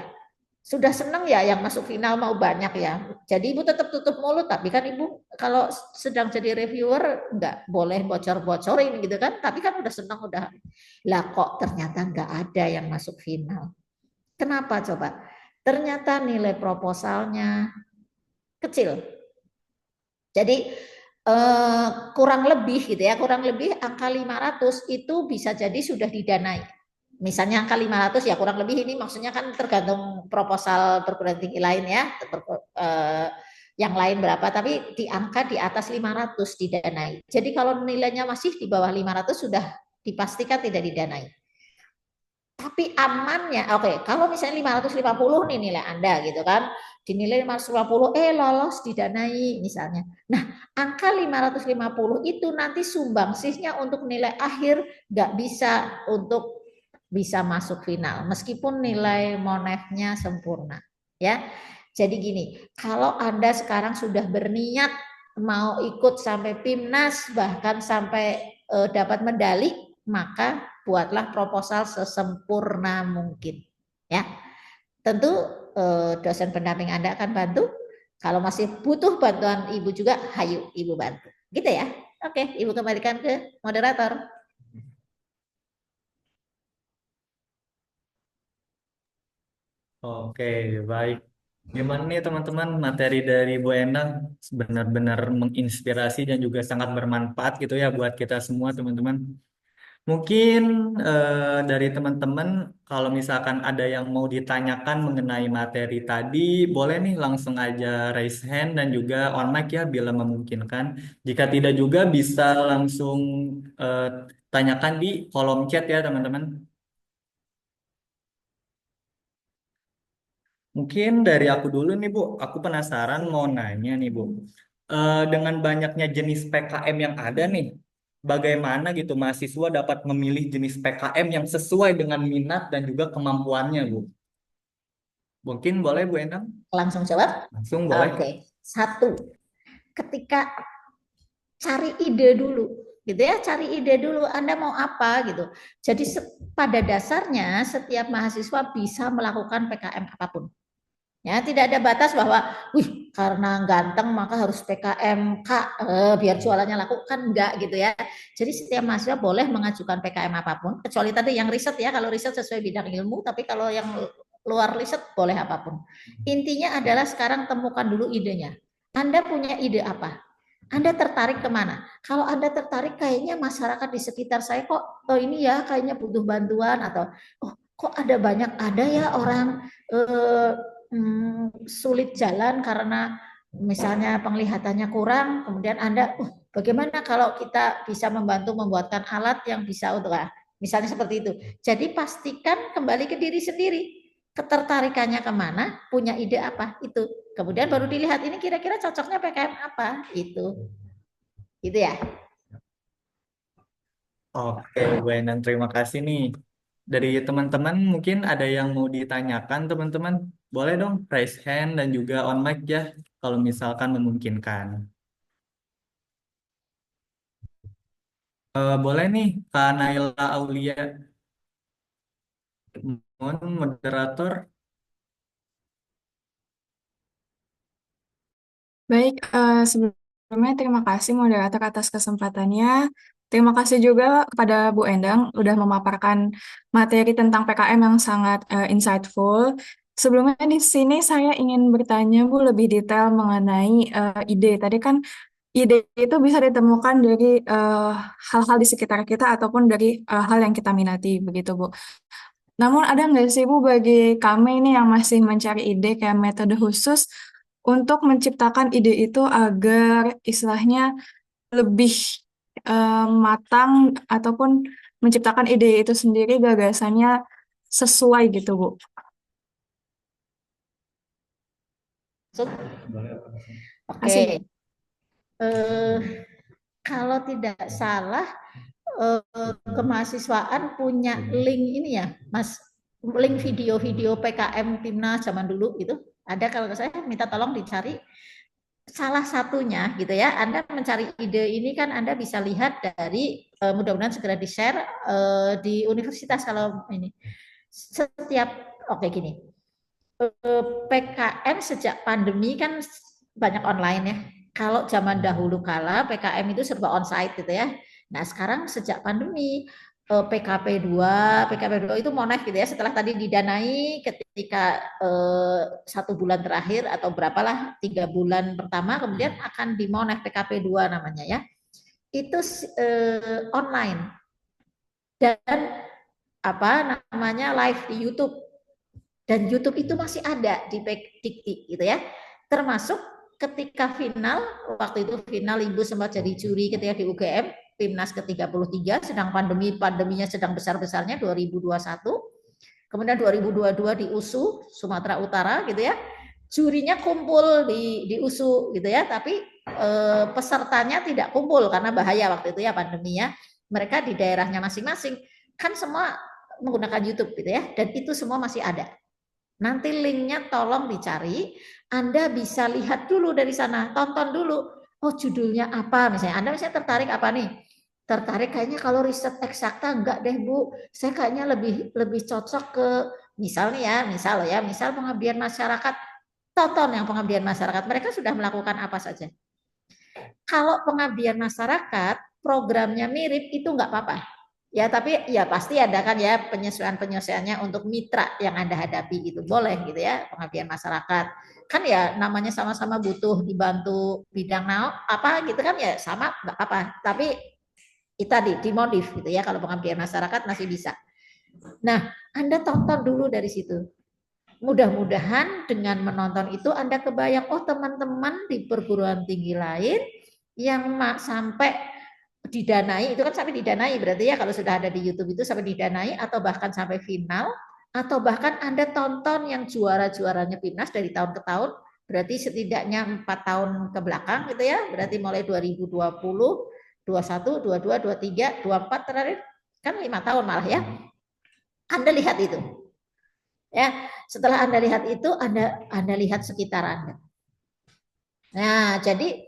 sudah senang ya yang masuk final mau banyak ya. Jadi Ibu tetap tutup mulut, tapi kan Ibu kalau sedang jadi reviewer nggak boleh bocor-bocorin gitu kan. Tapi kan udah senang udah. Lah kok ternyata nggak ada yang masuk final. Kenapa coba? Ternyata nilai proposalnya kecil. Jadi kurang lebih gitu ya, kurang lebih angka 500 itu bisa jadi sudah didanai. Misalnya angka 500 ya kurang lebih ini maksudnya kan tergantung proposal perguruan tinggi lain ya, yang lain berapa, tapi di angka di atas 500 didanai. Jadi kalau nilainya masih di bawah 500 sudah dipastikan tidak didanai. Tapi amannya, oke, kalau misalnya 550 nih nilai Anda gitu kan, dinilai 550, lolos didanai misalnya. Nah, angka 550 itu nanti sumbangsihnya untuk nilai akhir nggak bisa untuk bisa masuk final meskipun nilai monefnya sempurna ya. Jadi gini, kalau Anda sekarang sudah berniat mau ikut sampai PIMNAS bahkan sampai dapat medali, maka buatlah proposal sesempurna mungkin ya. Tentu dosen pendamping Anda akan bantu. Kalau masih butuh bantuan Ibu juga, hayu Ibu bantu. Gitu ya. Oke, Ibu kembalikan ke moderator. Oke, baik. Gimana nih teman-teman, materi dari Bu Endang benar-benar menginspirasi dan juga sangat bermanfaat gitu ya buat kita semua teman-teman. Mungkin dari teman-teman kalau misalkan ada yang mau ditanyakan mengenai materi tadi, boleh nih langsung aja raise hand dan juga on mic ya bila memungkinkan. Jika tidak juga bisa langsung eh, tanyakan di kolom chat ya teman-teman. Mungkin dari aku dulu nih Bu, aku penasaran mau nanya nih Bu. Dengan banyaknya jenis PKM yang ada nih, bagaimana gitu mahasiswa dapat memilih jenis PKM yang sesuai dengan minat dan juga kemampuannya Bu? Mungkin boleh Bu Endang? Langsung jawab. Langsung boleh. Oke. Satu, ketika cari ide dulu, gitu ya, cari ide dulu Anda mau apa gitu. Jadi pada dasarnya setiap mahasiswa bisa melakukan PKM apapun. Ya, tidak ada batas bahwa, wih, karena ganteng maka harus PKM Kak, biar jualannya laku, kan enggak gitu ya. Jadi setiap mahasiswa boleh mengajukan PKM apapun, kecuali tadi yang riset ya, kalau riset sesuai bidang ilmu, tapi kalau yang luar riset boleh apapun. Intinya adalah sekarang temukan dulu idenya. Anda punya ide apa? Anda tertarik kemana? Kalau Anda tertarik kayaknya masyarakat di sekitar saya kok, oh ini ya kayaknya butuh bantuan, atau oh kok ada banyak ada ya orang sulit jalan karena misalnya penglihatannya kurang, kemudian Anda, bagaimana kalau kita bisa membantu membuatkan alat yang bisa untuk, misalnya seperti itu. Jadi pastikan kembali ke diri sendiri, ketertarikannya kemana, punya ide apa, itu. Kemudian baru dilihat ini kira-kira cocoknya PKM apa, itu. Gitu ya. Oke, Bu Endang, terima kasih nih. Dari teman-teman mungkin ada yang mau ditanyakan teman-teman, boleh dong raise hand dan juga on mic ya kalau misalkan memungkinkan. Boleh nih Kak Naila Aulia, mohon moderator. Baik, sebelumnya terima kasih moderator atas kesempatannya. Terima kasih juga kepada Bu Endang udah memaparkan materi tentang PKM yang sangat insightful. Sebelumnya di sini saya ingin bertanya Bu lebih detail mengenai ide. Tadi kan ide itu bisa ditemukan dari hal-hal di sekitar kita ataupun dari hal yang kita minati, begitu Bu. Namun ada nggak sih Bu bagi kami ini yang masih mencari ide kayak metode khusus untuk menciptakan ide itu agar istilahnya lebih matang ataupun menciptakan ide itu sendiri gagasannya sesuai gitu Bu. Kasih Bu. Oke. Kalau tidak salah, kemahasiswaan punya link ini ya, Mas, link video-video PKM Timnas zaman dulu itu ada, kalau saya minta tolong dicari salah satunya gitu ya. Anda mencari ide ini kan Anda bisa lihat dari mudah-mudahan segera di-share di universitas kalau ini. Setiap oke gini. PKM sejak pandemi kan banyak online ya. Kalau zaman dahulu kala PKM itu serba onsite gitu ya. Nah, sekarang sejak pandemi PKP 2 itu monef gitu ya, setelah tadi didanai ketika 1 bulan terakhir atau berapalah 3 bulan pertama, kemudian akan dimonef PKP 2 namanya ya. Itu online dan apa namanya live di YouTube, dan YouTube itu masih ada di Dikti gitu ya, termasuk ketika final, waktu itu final Ibu sempat jadi juri ketika di UGM Timnas ke-33, sedang pandeminya sedang besar-besarnya 2021, kemudian 2022 di USU Sumatera Utara gitu ya, jurinya kumpul di USU gitu ya, tapi pesertanya tidak kumpul karena bahaya waktu itu ya pandemi ya, mereka di daerahnya masing-masing, kan semua menggunakan YouTube gitu ya, dan itu semua masih ada. Nanti linknya tolong dicari, Anda bisa lihat dulu dari sana, tonton dulu, oh judulnya apa misalnya, Anda misalnya tertarik apa nih, tertarik kayaknya kalau riset eksakta enggak deh Bu, saya kayaknya lebih cocok ke misal pengabdian masyarakat, tonton yang pengabdian masyarakat, mereka sudah melakukan apa saja. Kalau pengabdian masyarakat programnya mirip itu nggak apa-apa. Ya, tapi ya pasti ada kan ya penyesuaian-penyesuaiannya untuk mitra yang Anda hadapi gitu. Boleh gitu ya, pengabdian masyarakat. Kan ya namanya sama-sama butuh dibantu bidang apa gitu kan ya sama nggak apa-apa. Tapi itu tadi dimodif gitu ya, kalau pengabdian masyarakat masih bisa. Nah, Anda tonton dulu dari situ. Mudah-mudahan dengan menonton itu Anda kebayang, oh teman-teman di perguruan tinggi lain yang sampai didanai, itu kan sampai didanai berarti ya, kalau sudah ada di YouTube itu sampai didanai atau bahkan sampai final, atau bahkan Anda tonton yang juara-juaranya PIMNAS dari tahun ke tahun, berarti setidaknya 4 tahun ke belakang gitu ya, berarti mulai 2020, 21, 22, 23, 24 terakhir, kan 5 tahun malah ya. Anda lihat itu. Ya, setelah Anda lihat itu, Anda lihat sekitar Anda. Nah, jadi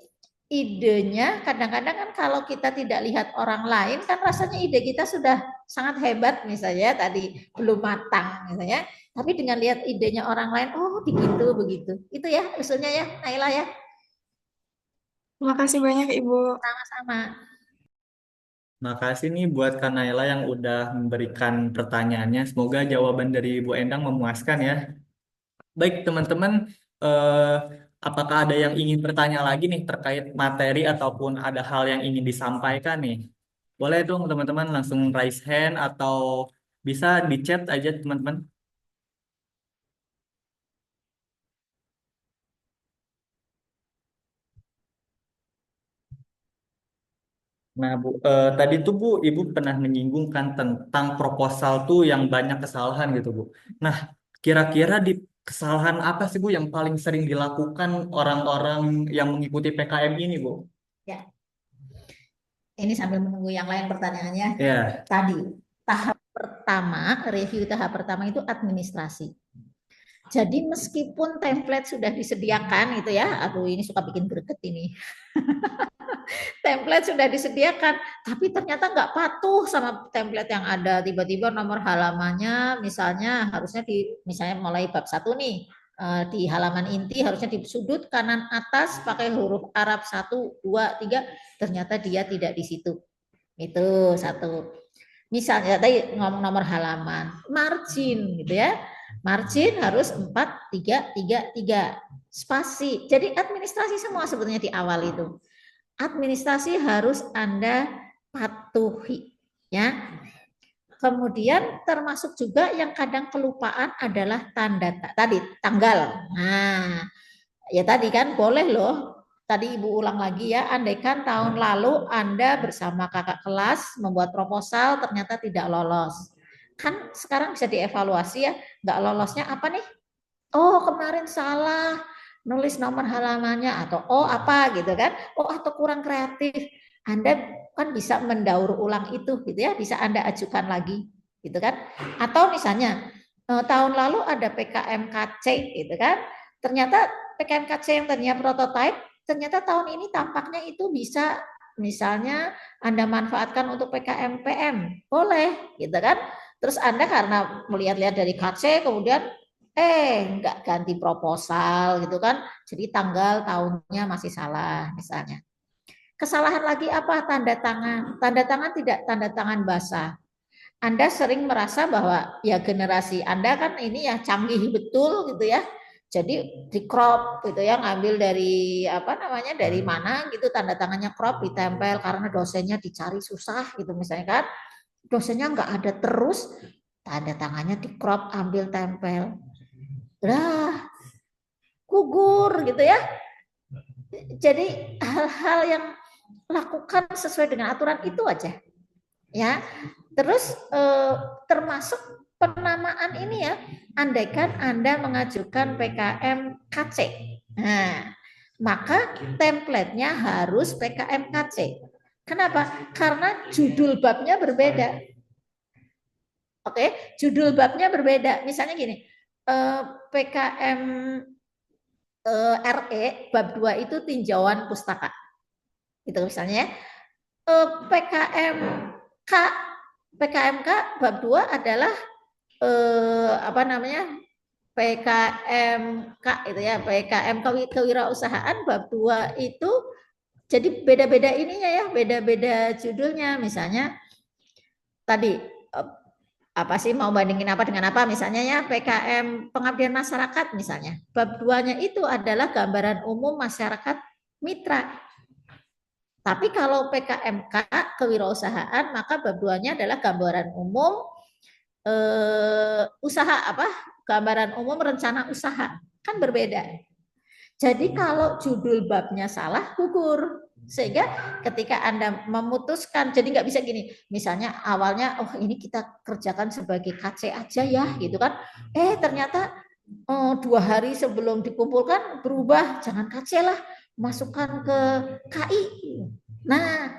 idenya kadang-kadang kan kalau kita tidak lihat orang lain kan rasanya ide kita sudah sangat hebat misalnya tadi belum matang misalnya, tapi dengan lihat idenya orang lain, oh begitu itu ya usulnya ya Naila ya. Terima kasih banyak Ibu. Sama-sama. Makasih nih buat Kak Naila yang udah memberikan pertanyaannya. Semoga jawaban dari Bu Endang memuaskan ya. Baik teman-teman, eh, apakah ada yang ingin bertanya lagi nih terkait materi ataupun ada hal yang ingin disampaikan nih? Boleh dong teman-teman langsung raise hand atau bisa di chat aja teman-teman. Nah, Bu, tadi tuh Bu, Ibu pernah menyinggungkan tentang proposal tuh yang banyak kesalahan gitu, Bu. Nah, kira-kira di kesalahan apa sih, Bu, yang paling sering dilakukan orang-orang yang mengikuti PKM ini, Bu? Ya, ini sambil menunggu yang lain pertanyaannya. Ya, Tadi tahap pertama, review tahap pertama itu administrasi. Jadi meskipun template sudah disediakan gitu ya, aduh ini suka bikin greget ini. Template sudah disediakan, tapi ternyata nggak patuh sama template yang ada. Tiba-tiba nomor halamannya misalnya harusnya misalnya mulai bab 1 nih, di halaman inti harusnya di sudut kanan atas pakai huruf Arab 1, 2, 3, ternyata dia tidak di situ. Itu satu. Misalnya tadi ngomong nomor halaman, margin gitu ya. Margin harus 4, 3, 3, 3. Spasi. Jadi administrasi semua sebetulnya di awal itu. Administrasi harus Anda patuhi ya. Kemudian termasuk juga yang kadang kelupaan adalah tanggal. Nah, ya tadi kan boleh loh. Tadi Ibu ulang lagi ya, andaikan tahun lalu Anda bersama kakak kelas membuat proposal ternyata tidak lolos. Kan sekarang bisa dievaluasi ya, nggak lolosnya apa nih? Oh, kemarin salah nulis nomor halamannya atau oh apa gitu kan. Oh, atau kurang kreatif. Anda kan bisa mendaur ulang itu gitu ya, bisa Anda ajukan lagi gitu kan. Atau misalnya tahun lalu ada PKMKC gitu kan. Ternyata PKMKC yang tadinya prototype, ternyata tahun ini tampaknya itu bisa misalnya Anda manfaatkan untuk PKMPM. Boleh gitu kan. Terus Anda karena melihat-lihat dari KC kemudian nggak ganti proposal gitu kan, jadi tanggal tahunnya masih salah misalnya. Kesalahan lagi apa? Tanda tangan tidak tanda tangan basah. Anda sering merasa bahwa ya generasi Anda kan ini ya canggih betul gitu ya, jadi di crop gitu ya, ngambil dari apa namanya dari mana gitu, tanda tangannya crop ditempel karena dosennya dicari susah gitu misalnya kan, dosennya nggak ada terus, tanda tangannya di crop ambil tempel, lah gugur gitu ya. Jadi hal-hal yang lakukan sesuai dengan aturan itu aja ya. Terus termasuk penamaan ini ya, andaikan Anda mengajukan PKM KC, nah maka templatenya harus PKM KC. Kenapa? Karena judul babnya berbeda. Oke, judul babnya berbeda. Misalnya gini, PKM RE bab 2 itu tinjauan pustaka. Gitu misalnya. PKMK bab 2 adalah apa namanya PKMK itu ya, PKM kewirausahaan bab 2 itu jadi beda-beda ininya ya, beda-beda judulnya. Misalnya tadi apa sih mau bandingin apa dengan apa, misalnya ya PKM pengabdian masyarakat misalnya. Bab 2-nya itu adalah gambaran umum masyarakat mitra. Tapi kalau PKMK kewirausahaan maka bab 2-nya adalah gambaran umum usaha apa? Gambaran umum rencana usaha. Kan berbeda. Jadi kalau judul babnya salah, gugur. Sehingga ketika Anda memutuskan, jadi nggak bisa gini, misalnya awalnya, oh ini kita kerjakan sebagai KC aja ya, gitu kan. Ternyata 2 hari sebelum dikumpulkan berubah, jangan KC lah, masukkan ke KI. Nah,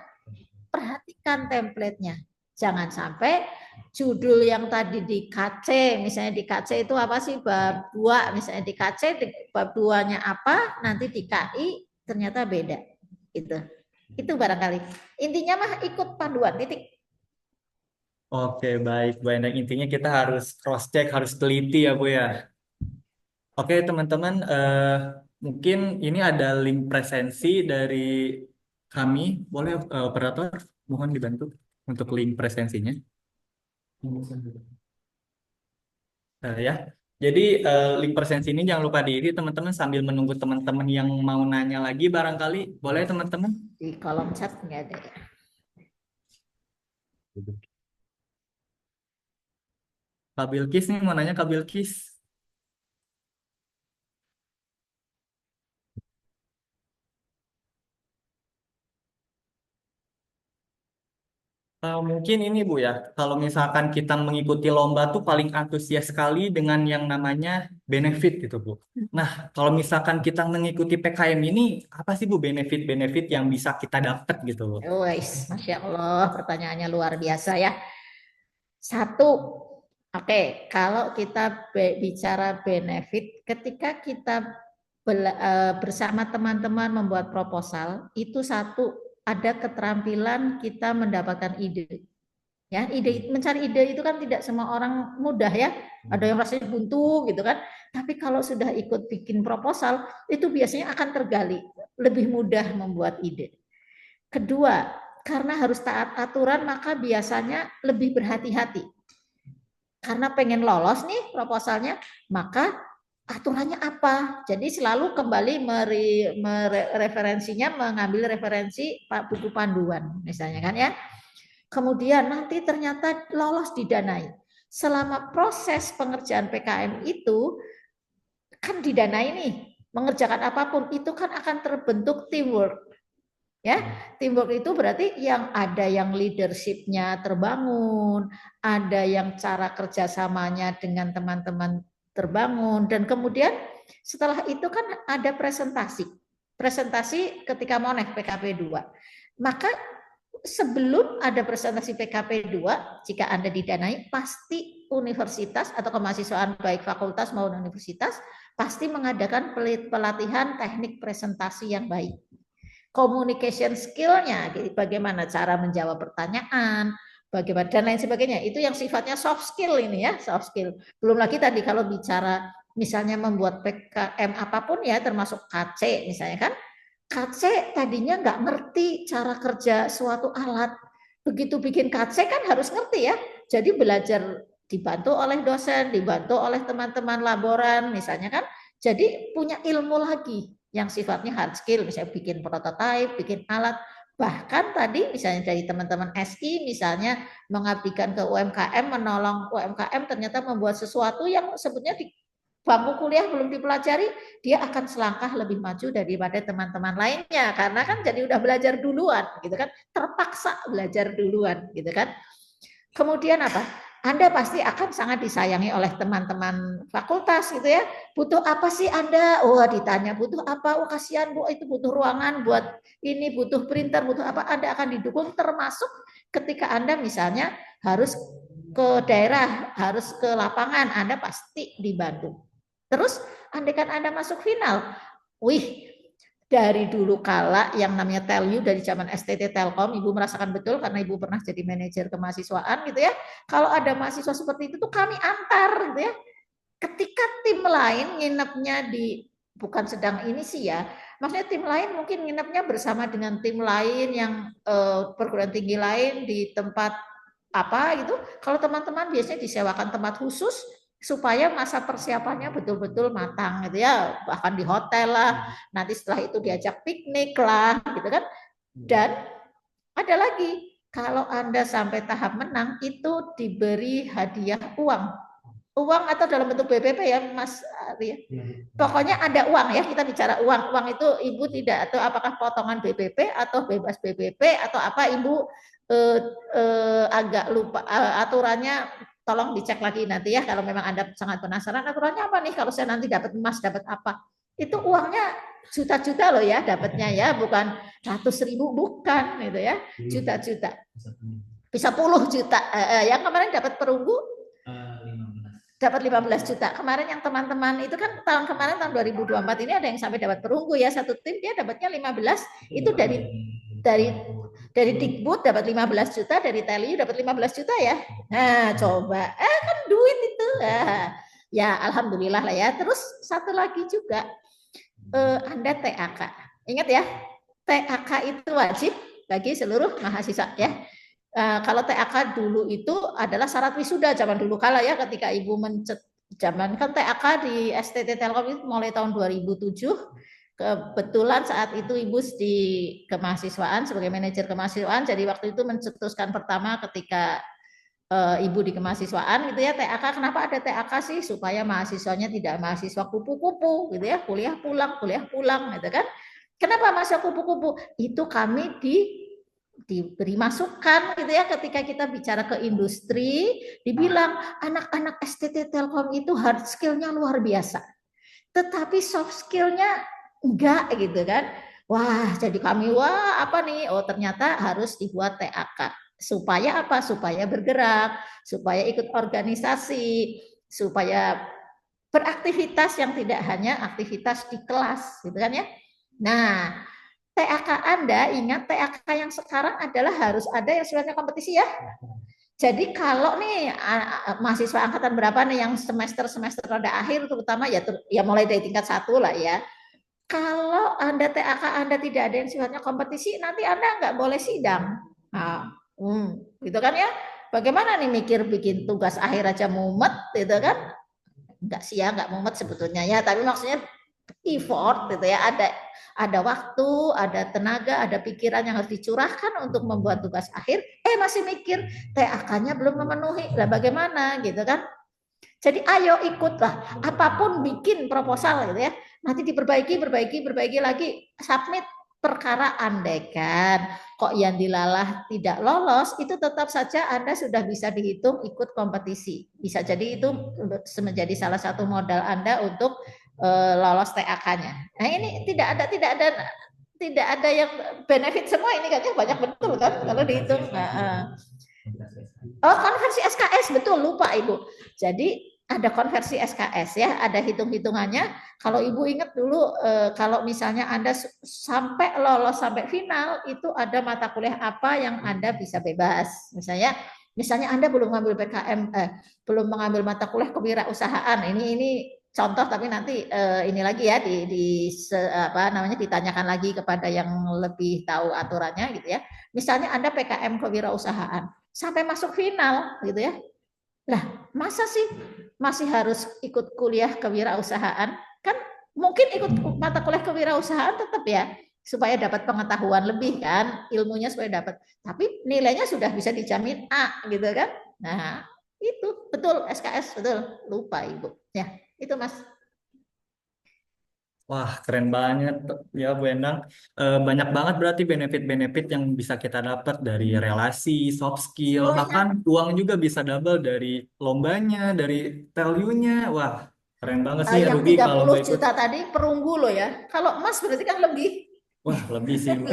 perhatikan template-nya. Jangan sampai judul yang tadi di KC, misalnya di KC itu apa sih bab 2, misalnya di KC bab 2-nya apa, nanti di KI ternyata beda. Itu barangkali. Intinya mah ikut panduan, titik. Oke, baik Bu Endang. Intinya kita harus cross check, harus teliti ya Bu ya. Oke teman-teman, mungkin ini ada link presensi dari kami. Boleh operator, mohon dibantu untuk link presensinya. Ya. Jadi link presensi ini jangan lupa diisi teman-teman sambil menunggu teman-teman yang mau nanya lagi barangkali. Boleh teman-teman? Di kolom chat nggak ada ya. Kak Bilkis nih mau nanya Kak Bilkis. Mungkin ini Bu ya, kalau misalkan kita mengikuti lomba tuh paling antusias sekali dengan yang namanya benefit gitu Bu. Nah, kalau misalkan kita mengikuti PKM ini, apa sih Bu benefit-benefit yang bisa kita dapat gitu Bu? Masya Allah, pertanyaannya luar biasa ya. Satu, oke, kalau kita bicara benefit, ketika kita bersama teman-teman membuat proposal, itu satu, ada keterampilan kita mendapatkan ide. Ya, mencari ide itu kan tidak semua orang mudah ya. Ada yang rasanya buntu gitu kan. Tapi kalau sudah ikut bikin proposal, itu biasanya akan tergali, lebih mudah membuat ide. Kedua, karena harus taat aturan maka biasanya lebih berhati-hati. Karena pengen lolos nih proposalnya, maka aturannya apa? Jadi selalu kembali referensinya mengambil referensi buku panduan misalnya kan ya. Kemudian nanti ternyata lolos didanai. Selama proses pengerjaan PKM itu kan didanai nih, mengerjakan apapun itu kan akan terbentuk teamwork. Ya, teamwork itu berarti yang ada yang leadership-nya terbangun, ada yang cara kerjasamanya dengan teman-teman terbangun, dan kemudian setelah itu kan ada presentasi ketika mau naik PKP 2. Maka sebelum ada presentasi PKP 2, jika Anda didanai, pasti universitas atau kemahasiswaan baik fakultas maupun universitas pasti mengadakan pelatihan teknik presentasi yang baik. Communication skill-nya, bagaimana cara menjawab pertanyaan, bagaimana dan lain sebagainya. Itu yang sifatnya soft skill ini ya, soft skill. Belum lagi tadi kalau bicara misalnya membuat PKM apapun ya, termasuk KC misalnya kan, KC tadinya nggak ngerti cara kerja suatu alat. Begitu bikin KC kan harus ngerti ya. Jadi belajar dibantu oleh dosen, dibantu oleh teman-teman laboran misalnya kan. Jadi punya ilmu lagi yang sifatnya hard skill, misalnya bikin prototype, bikin alat. Bahkan tadi misalnya dari teman-teman SI misalnya mengabdikan ke UMKM, menolong UMKM ternyata membuat sesuatu yang sebetulnya di bangku kuliah belum dipelajari, dia akan selangkah lebih maju daripada teman-teman lainnya karena kan jadi udah belajar duluan gitu kan, terpaksa belajar duluan gitu kan. Kemudian apa? Anda pasti akan sangat disayangi oleh teman-teman fakultas gitu ya. Butuh apa sih Anda? Oh, ditanya butuh apa? Oh, kasihan Bu, itu butuh ruangan buat ini, butuh printer, butuh apa? Anda akan didukung termasuk ketika Anda misalnya harus ke daerah, harus ke lapangan, Anda pasti dibantu. Terus andaikan Anda masuk final, wih, dari dulu kala yang namanya Telyu dari zaman STT Telkom, Ibu merasakan betul karena Ibu pernah jadi manajer kemahasiswaan gitu ya. Kalau ada mahasiswa seperti itu tuh kami antar gitu ya. Ketika tim lain nginepnya di, bukan sedang ini sih ya, maksudnya tim lain mungkin nginepnya bersama dengan tim lain yang perguruan tinggi lain di tempat apa gitu. Kalau teman-teman biasanya disewakan tempat khusus supaya masa persiapannya betul-betul matang gitu ya, bahkan di hotel lah, nanti setelah itu diajak piknik lah gitu kan. Dan ada lagi, kalau Anda sampai tahap menang itu diberi hadiah uang atau dalam bentuk BPP ya Mas Arya. Pokoknya ada uang ya, kita bicara uang. Uang itu Ibu tidak, atau apakah potongan BPP atau bebas BPP atau apa, Ibu agak lupa aturannya, tolong dicek lagi nanti ya kalau memang Anda sangat penasaran aturannya apa nih, kalau saya nanti dapat emas dapat apa. Itu uangnya juta-juta loh ya dapatnya ya, bukan 100.000, bukan gitu ya, juta-juta. Bisa puluh juta. Yang kemarin dapat perunggu dapat 15 juta. Kemarin yang teman-teman itu kan tahun kemarin tahun 2024 ini ada yang sampai dapat perunggu ya, satu tim dia dapatnya 15, itu dari Dikbud dapat 15 juta, dari Telyu dapat 15 juta ya. Nah, coba kan duit itu. Ya, alhamdulillah lah ya. Terus satu lagi juga Anda TAK. Ingat ya, TAK itu wajib bagi seluruh mahasiswa ya. Kalau TAK dulu itu adalah syarat wisuda zaman dulu kala ya, ketika Ibu zaman kan TAK di STT Telkom itu mulai tahun 2007. Kebetulan saat itu Ibu di kemahasiswaan sebagai manajer kemahasiswaan, jadi waktu itu mencetuskan pertama ketika Ibu di kemahasiswaan gitu ya, TAK. Kenapa ada TAK sih? Supaya mahasiswanya tidak mahasiswa kupu-kupu gitu ya, kuliah pulang gitu kan. Kenapa mahasiswa kupu-kupu? Itu kami diberi masukan gitu ya, ketika kita bicara ke industri, dibilang anak-anak STT Telkom itu hard skill-nya luar biasa, tetapi soft skill-nya enggak gitu kan. Wah, jadi kami apa nih? Oh, ternyata harus dibuat TAK. Supaya apa? Supaya bergerak, supaya ikut organisasi, supaya beraktivitas yang tidak hanya aktivitas di kelas gitu kan ya. Nah, TAK Anda, ingat TAK yang sekarang adalah harus ada yang sifatnya kompetisi ya. Jadi kalau nih mahasiswa angkatan berapa nih yang semester pada akhir terutama ya mulai dari tingkat 1 lah ya. Kalau Anda TAK Anda tidak ada yang sifatnya kompetisi, nanti Anda nggak boleh sidang. Nah, gitu kan ya. Bagaimana nih mikir bikin tugas akhir aja mumet gitu kan? Enggak sih ya, enggak mumet sebetulnya ya, tapi maksudnya effort gitu ya, ada waktu, ada tenaga, ada pikiran yang harus dicurahkan untuk membuat tugas akhir, masih mikir TAK-nya belum memenuhi, lah bagaimana gitu kan. Jadi ayo ikutlah, apapun bikin proposal gitu ya, nanti diperbaiki lagi, submit. Perkara andaikan kok yang dilalah tidak lolos, itu tetap saja Anda sudah bisa dihitung ikut kompetisi. Bisa jadi itu menjadi salah satu modal Anda untuk lolos TAK-nya. Nah, ini tidak ada yang benefit semua ini kan, banyak betul kan kalau dihitung. Oh, konversi SKS, betul, lupa Ibu. Jadi ada konversi SKS ya, ada hitung-hitungannya. Kalau Ibu ingat dulu, kalau misalnya Anda sampai lolos sampai final, itu ada mata kuliah apa yang Anda bisa bebas. Misalnya Anda belum mengambil PKM, belum mengambil mata kuliah kewirausahaan. Ini contoh, tapi nanti ini lagi ya ditanyakan lagi kepada yang lebih tahu aturannya gitu ya. Misalnya Anda PKM kewirausahaan sampai masuk final gitu ya. Lah, masa sih masih harus ikut kuliah kewirausahaan? Kan mungkin ikut mata kuliah kewirausahaan tetap ya, supaya dapat pengetahuan lebih kan, ilmunya supaya dapat. Tapi nilainya sudah bisa dijamin A gitu kan. Nah, itu betul SKS, betul. Lupa Ibu. Ya, itu Mas. Wah, keren banget ya Bu Endang. Banyak banget berarti benefit-benefit yang bisa kita dapat dari relasi, soft skill, Oh bahkan ya, uang juga bisa double dari lombanya, dari value-nya. Wah, keren banget sih ya yang Ruby kalau 30 Mbak ikut. juta tadi perunggu loh ya. Kalau emas berarti kan lebih. Wah, lebih sih Bu.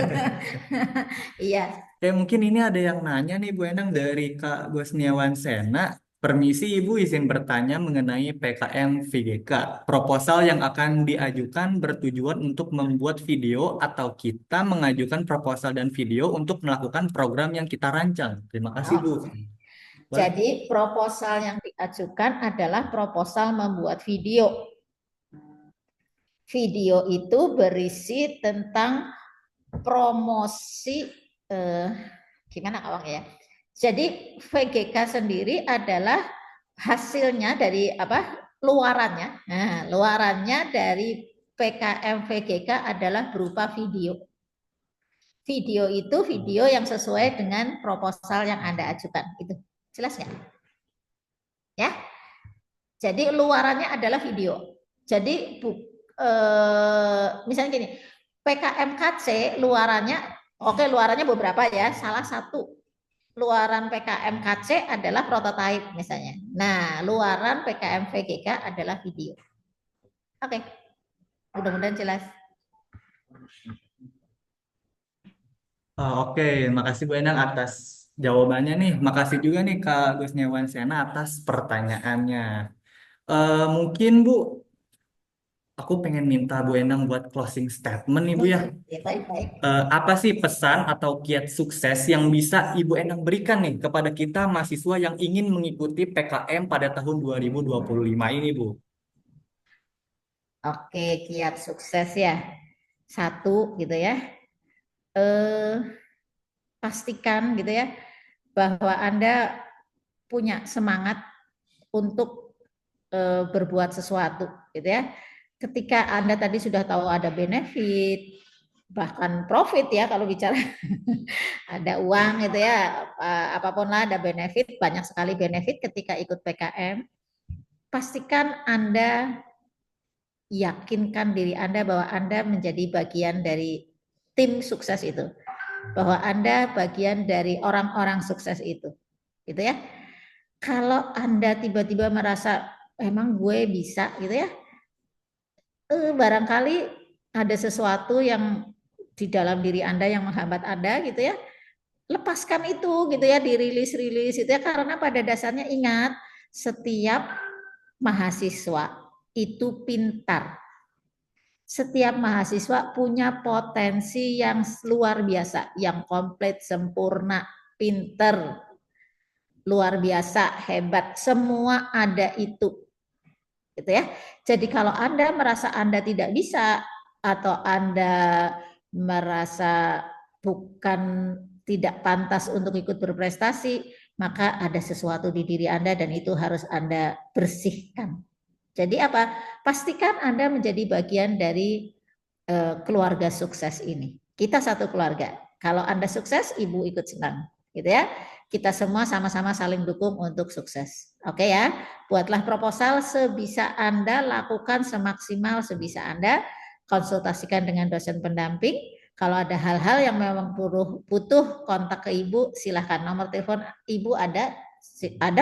Iya. Mungkin ini ada yang nanya nih Bu Endang dari Kak Gusniawan Sena. Permisi Ibu, izin bertanya mengenai PKM VGK. Proposal yang akan diajukan bertujuan untuk membuat video atau kita mengajukan proposal dan video untuk melakukan program yang kita rancang. Terima kasih Bu. Oke. Boleh? Jadi proposal yang diajukan adalah proposal membuat video. Video itu berisi tentang promosi gimana awang ya. Jadi VGK sendiri adalah hasilnya dari apa? Luarannya. Nah, luarannya dari PKM VGK adalah berupa video. Video itu video yang sesuai dengan proposal yang Anda ajukan. Itu jelas nggak? Ya. Jadi luarannya adalah video. Jadi misalnya gini, PKMKC luarannya, oke luarannya beberapa ya. Salah satu luaran PKMKC adalah prototype misalnya. Nah, luaran PKM VGK adalah video. Oke, mudah-mudahan jelas. Oke, makasih Bu Endang atas jawabannya nih. Makasih juga nih Kak Gusniawan Sena atas pertanyaannya. Mungkin Bu, aku pengen minta Bu Endang buat closing statement nih Bu ya. Ya, baik-baik. Apa sih pesan atau kiat sukses yang bisa Ibu Endang berikan nih kepada kita mahasiswa yang ingin mengikuti PKM pada tahun 2025 ini Bu? Oke, kiat sukses ya. Satu gitu ya. Eh, pastikan gitu ya bahwa Anda punya semangat untuk berbuat sesuatu gitu ya. Ketika Anda tadi sudah tahu ada benefit, bahkan profit ya kalau bicara ada uang gitu ya, apapun lah ada benefit, banyak sekali benefit ketika ikut PKM. Pastikan Anda yakinkan diri Anda bahwa Anda menjadi bagian dari tim sukses itu. Bahwa Anda bagian dari orang-orang sukses itu. Gitu ya. Kalau Anda tiba-tiba merasa emang gue bisa gitu ya. Barangkali ada sesuatu yang di dalam diri Anda yang menghambat Anda gitu ya. Lepaskan itu gitu ya, dirilis-rilis itu ya, karena pada dasarnya ingat setiap mahasiswa itu pintar. Setiap mahasiswa punya potensi yang luar biasa, yang komplit, sempurna, pinter, luar biasa, hebat, semua ada itu. Gitu ya. Jadi kalau Anda merasa Anda tidak bisa atau Anda merasa bukan tidak pantas untuk ikut berprestasi, maka ada sesuatu di diri Anda dan itu harus Anda bersihkan. Jadi apa? Pastikan Anda menjadi bagian dari keluarga sukses ini. Kita satu keluarga. Kalau Anda sukses, Ibu ikut senang, gitu ya. Kita semua sama-sama saling dukung untuk sukses. Oke ya. Buatlah proposal sebisa Anda, lakukan semaksimal sebisa Anda, konsultasikan dengan dosen pendamping. Kalau ada hal-hal yang memang butuh kontak ke Ibu, silahkan nomor telepon Ibu ada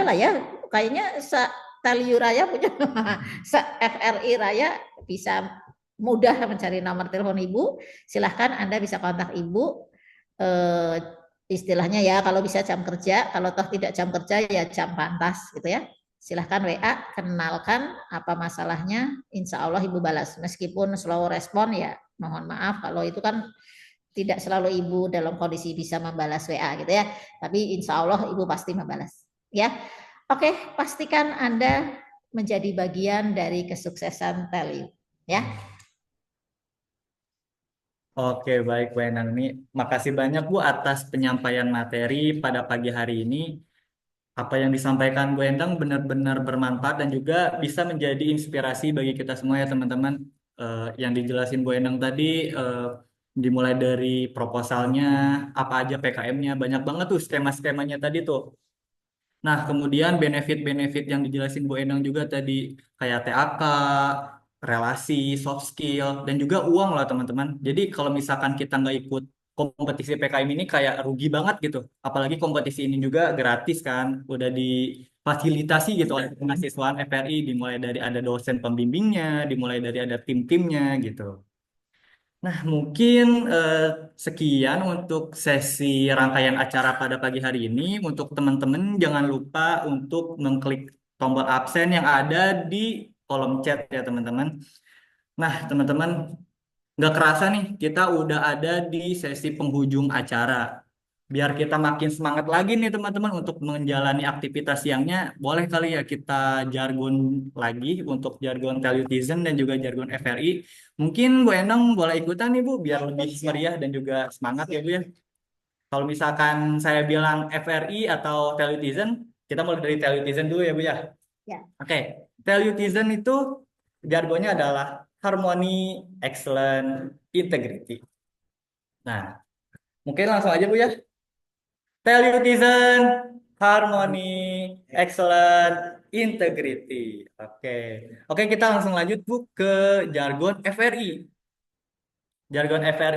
lah ya. Kayaknya Taliu Raya punya FRI Raya bisa mudah mencari nomor telepon Ibu. Silahkan Anda bisa kontak Ibu. Istilahnya ya kalau bisa jam kerja, kalau toh tidak jam kerja ya jam pantas gitu ya. Silahkan WA, kenalkan apa masalahnya, insya Allah Ibu balas. Meskipun slow respon ya mohon maaf kalau itu kan tidak selalu Ibu dalam kondisi bisa membalas WA gitu ya. Tapi insya Allah Ibu pasti membalas ya. Oke, pastikan Anda menjadi bagian dari kesuksesan Teliu ya. Oke, baik Bu Endang. Ini makasih banyak Bu atas penyampaian materi pada pagi hari ini. Apa yang disampaikan Bu Endang benar-benar bermanfaat dan juga bisa menjadi inspirasi bagi kita semua ya teman-teman. Yang dijelasin Bu Endang tadi dimulai dari proposalnya, apa aja PKM-nya, banyak banget tuh skema-skemanya tadi tuh. Nah, kemudian benefit-benefit yang dijelasin Bu Endang juga tadi kayak TAK, relasi, soft skill, dan juga uang lah teman-teman. Jadi kalau misalkan kita nggak ikut kompetisi PKM ini kayak rugi banget gitu. Apalagi kompetisi ini juga gratis kan, udah difasilitasi gitu oleh mahasiswaan FRI, dimulai dari ada dosen pembimbingnya, dimulai dari ada tim-timnya gitu. Nah, mungkin sekian untuk sesi rangkaian acara pada pagi hari ini. Untuk teman-teman, jangan lupa untuk mengklik tombol absen yang ada di kolom chat ya, teman-teman. Nah, teman-teman, nggak kerasa nih, kita udah ada di sesi penghujung acara. Biar kita makin semangat lagi nih teman-teman untuk menjalani aktivitas siangnya, boleh kali ya kita jargon lagi untuk jargon Telutizen dan juga jargon FRI. Mungkin Bu Endang boleh ikutan nih Bu, biar lebih meriah dan juga semangat ya Bu ya. Kalau misalkan saya bilang FRI atau Telutizen, kita mulai dari Telutizen dulu ya Bu ya. Ya. Oke, Telutizen itu jargonnya adalah harmony, excellent, integrity. Nah, mungkin langsung aja Bu ya. Telutizen, harmony, excellent, integrity. Oke. Oke, kita langsung lanjut Bu ke jargon FRI. Jargon FRI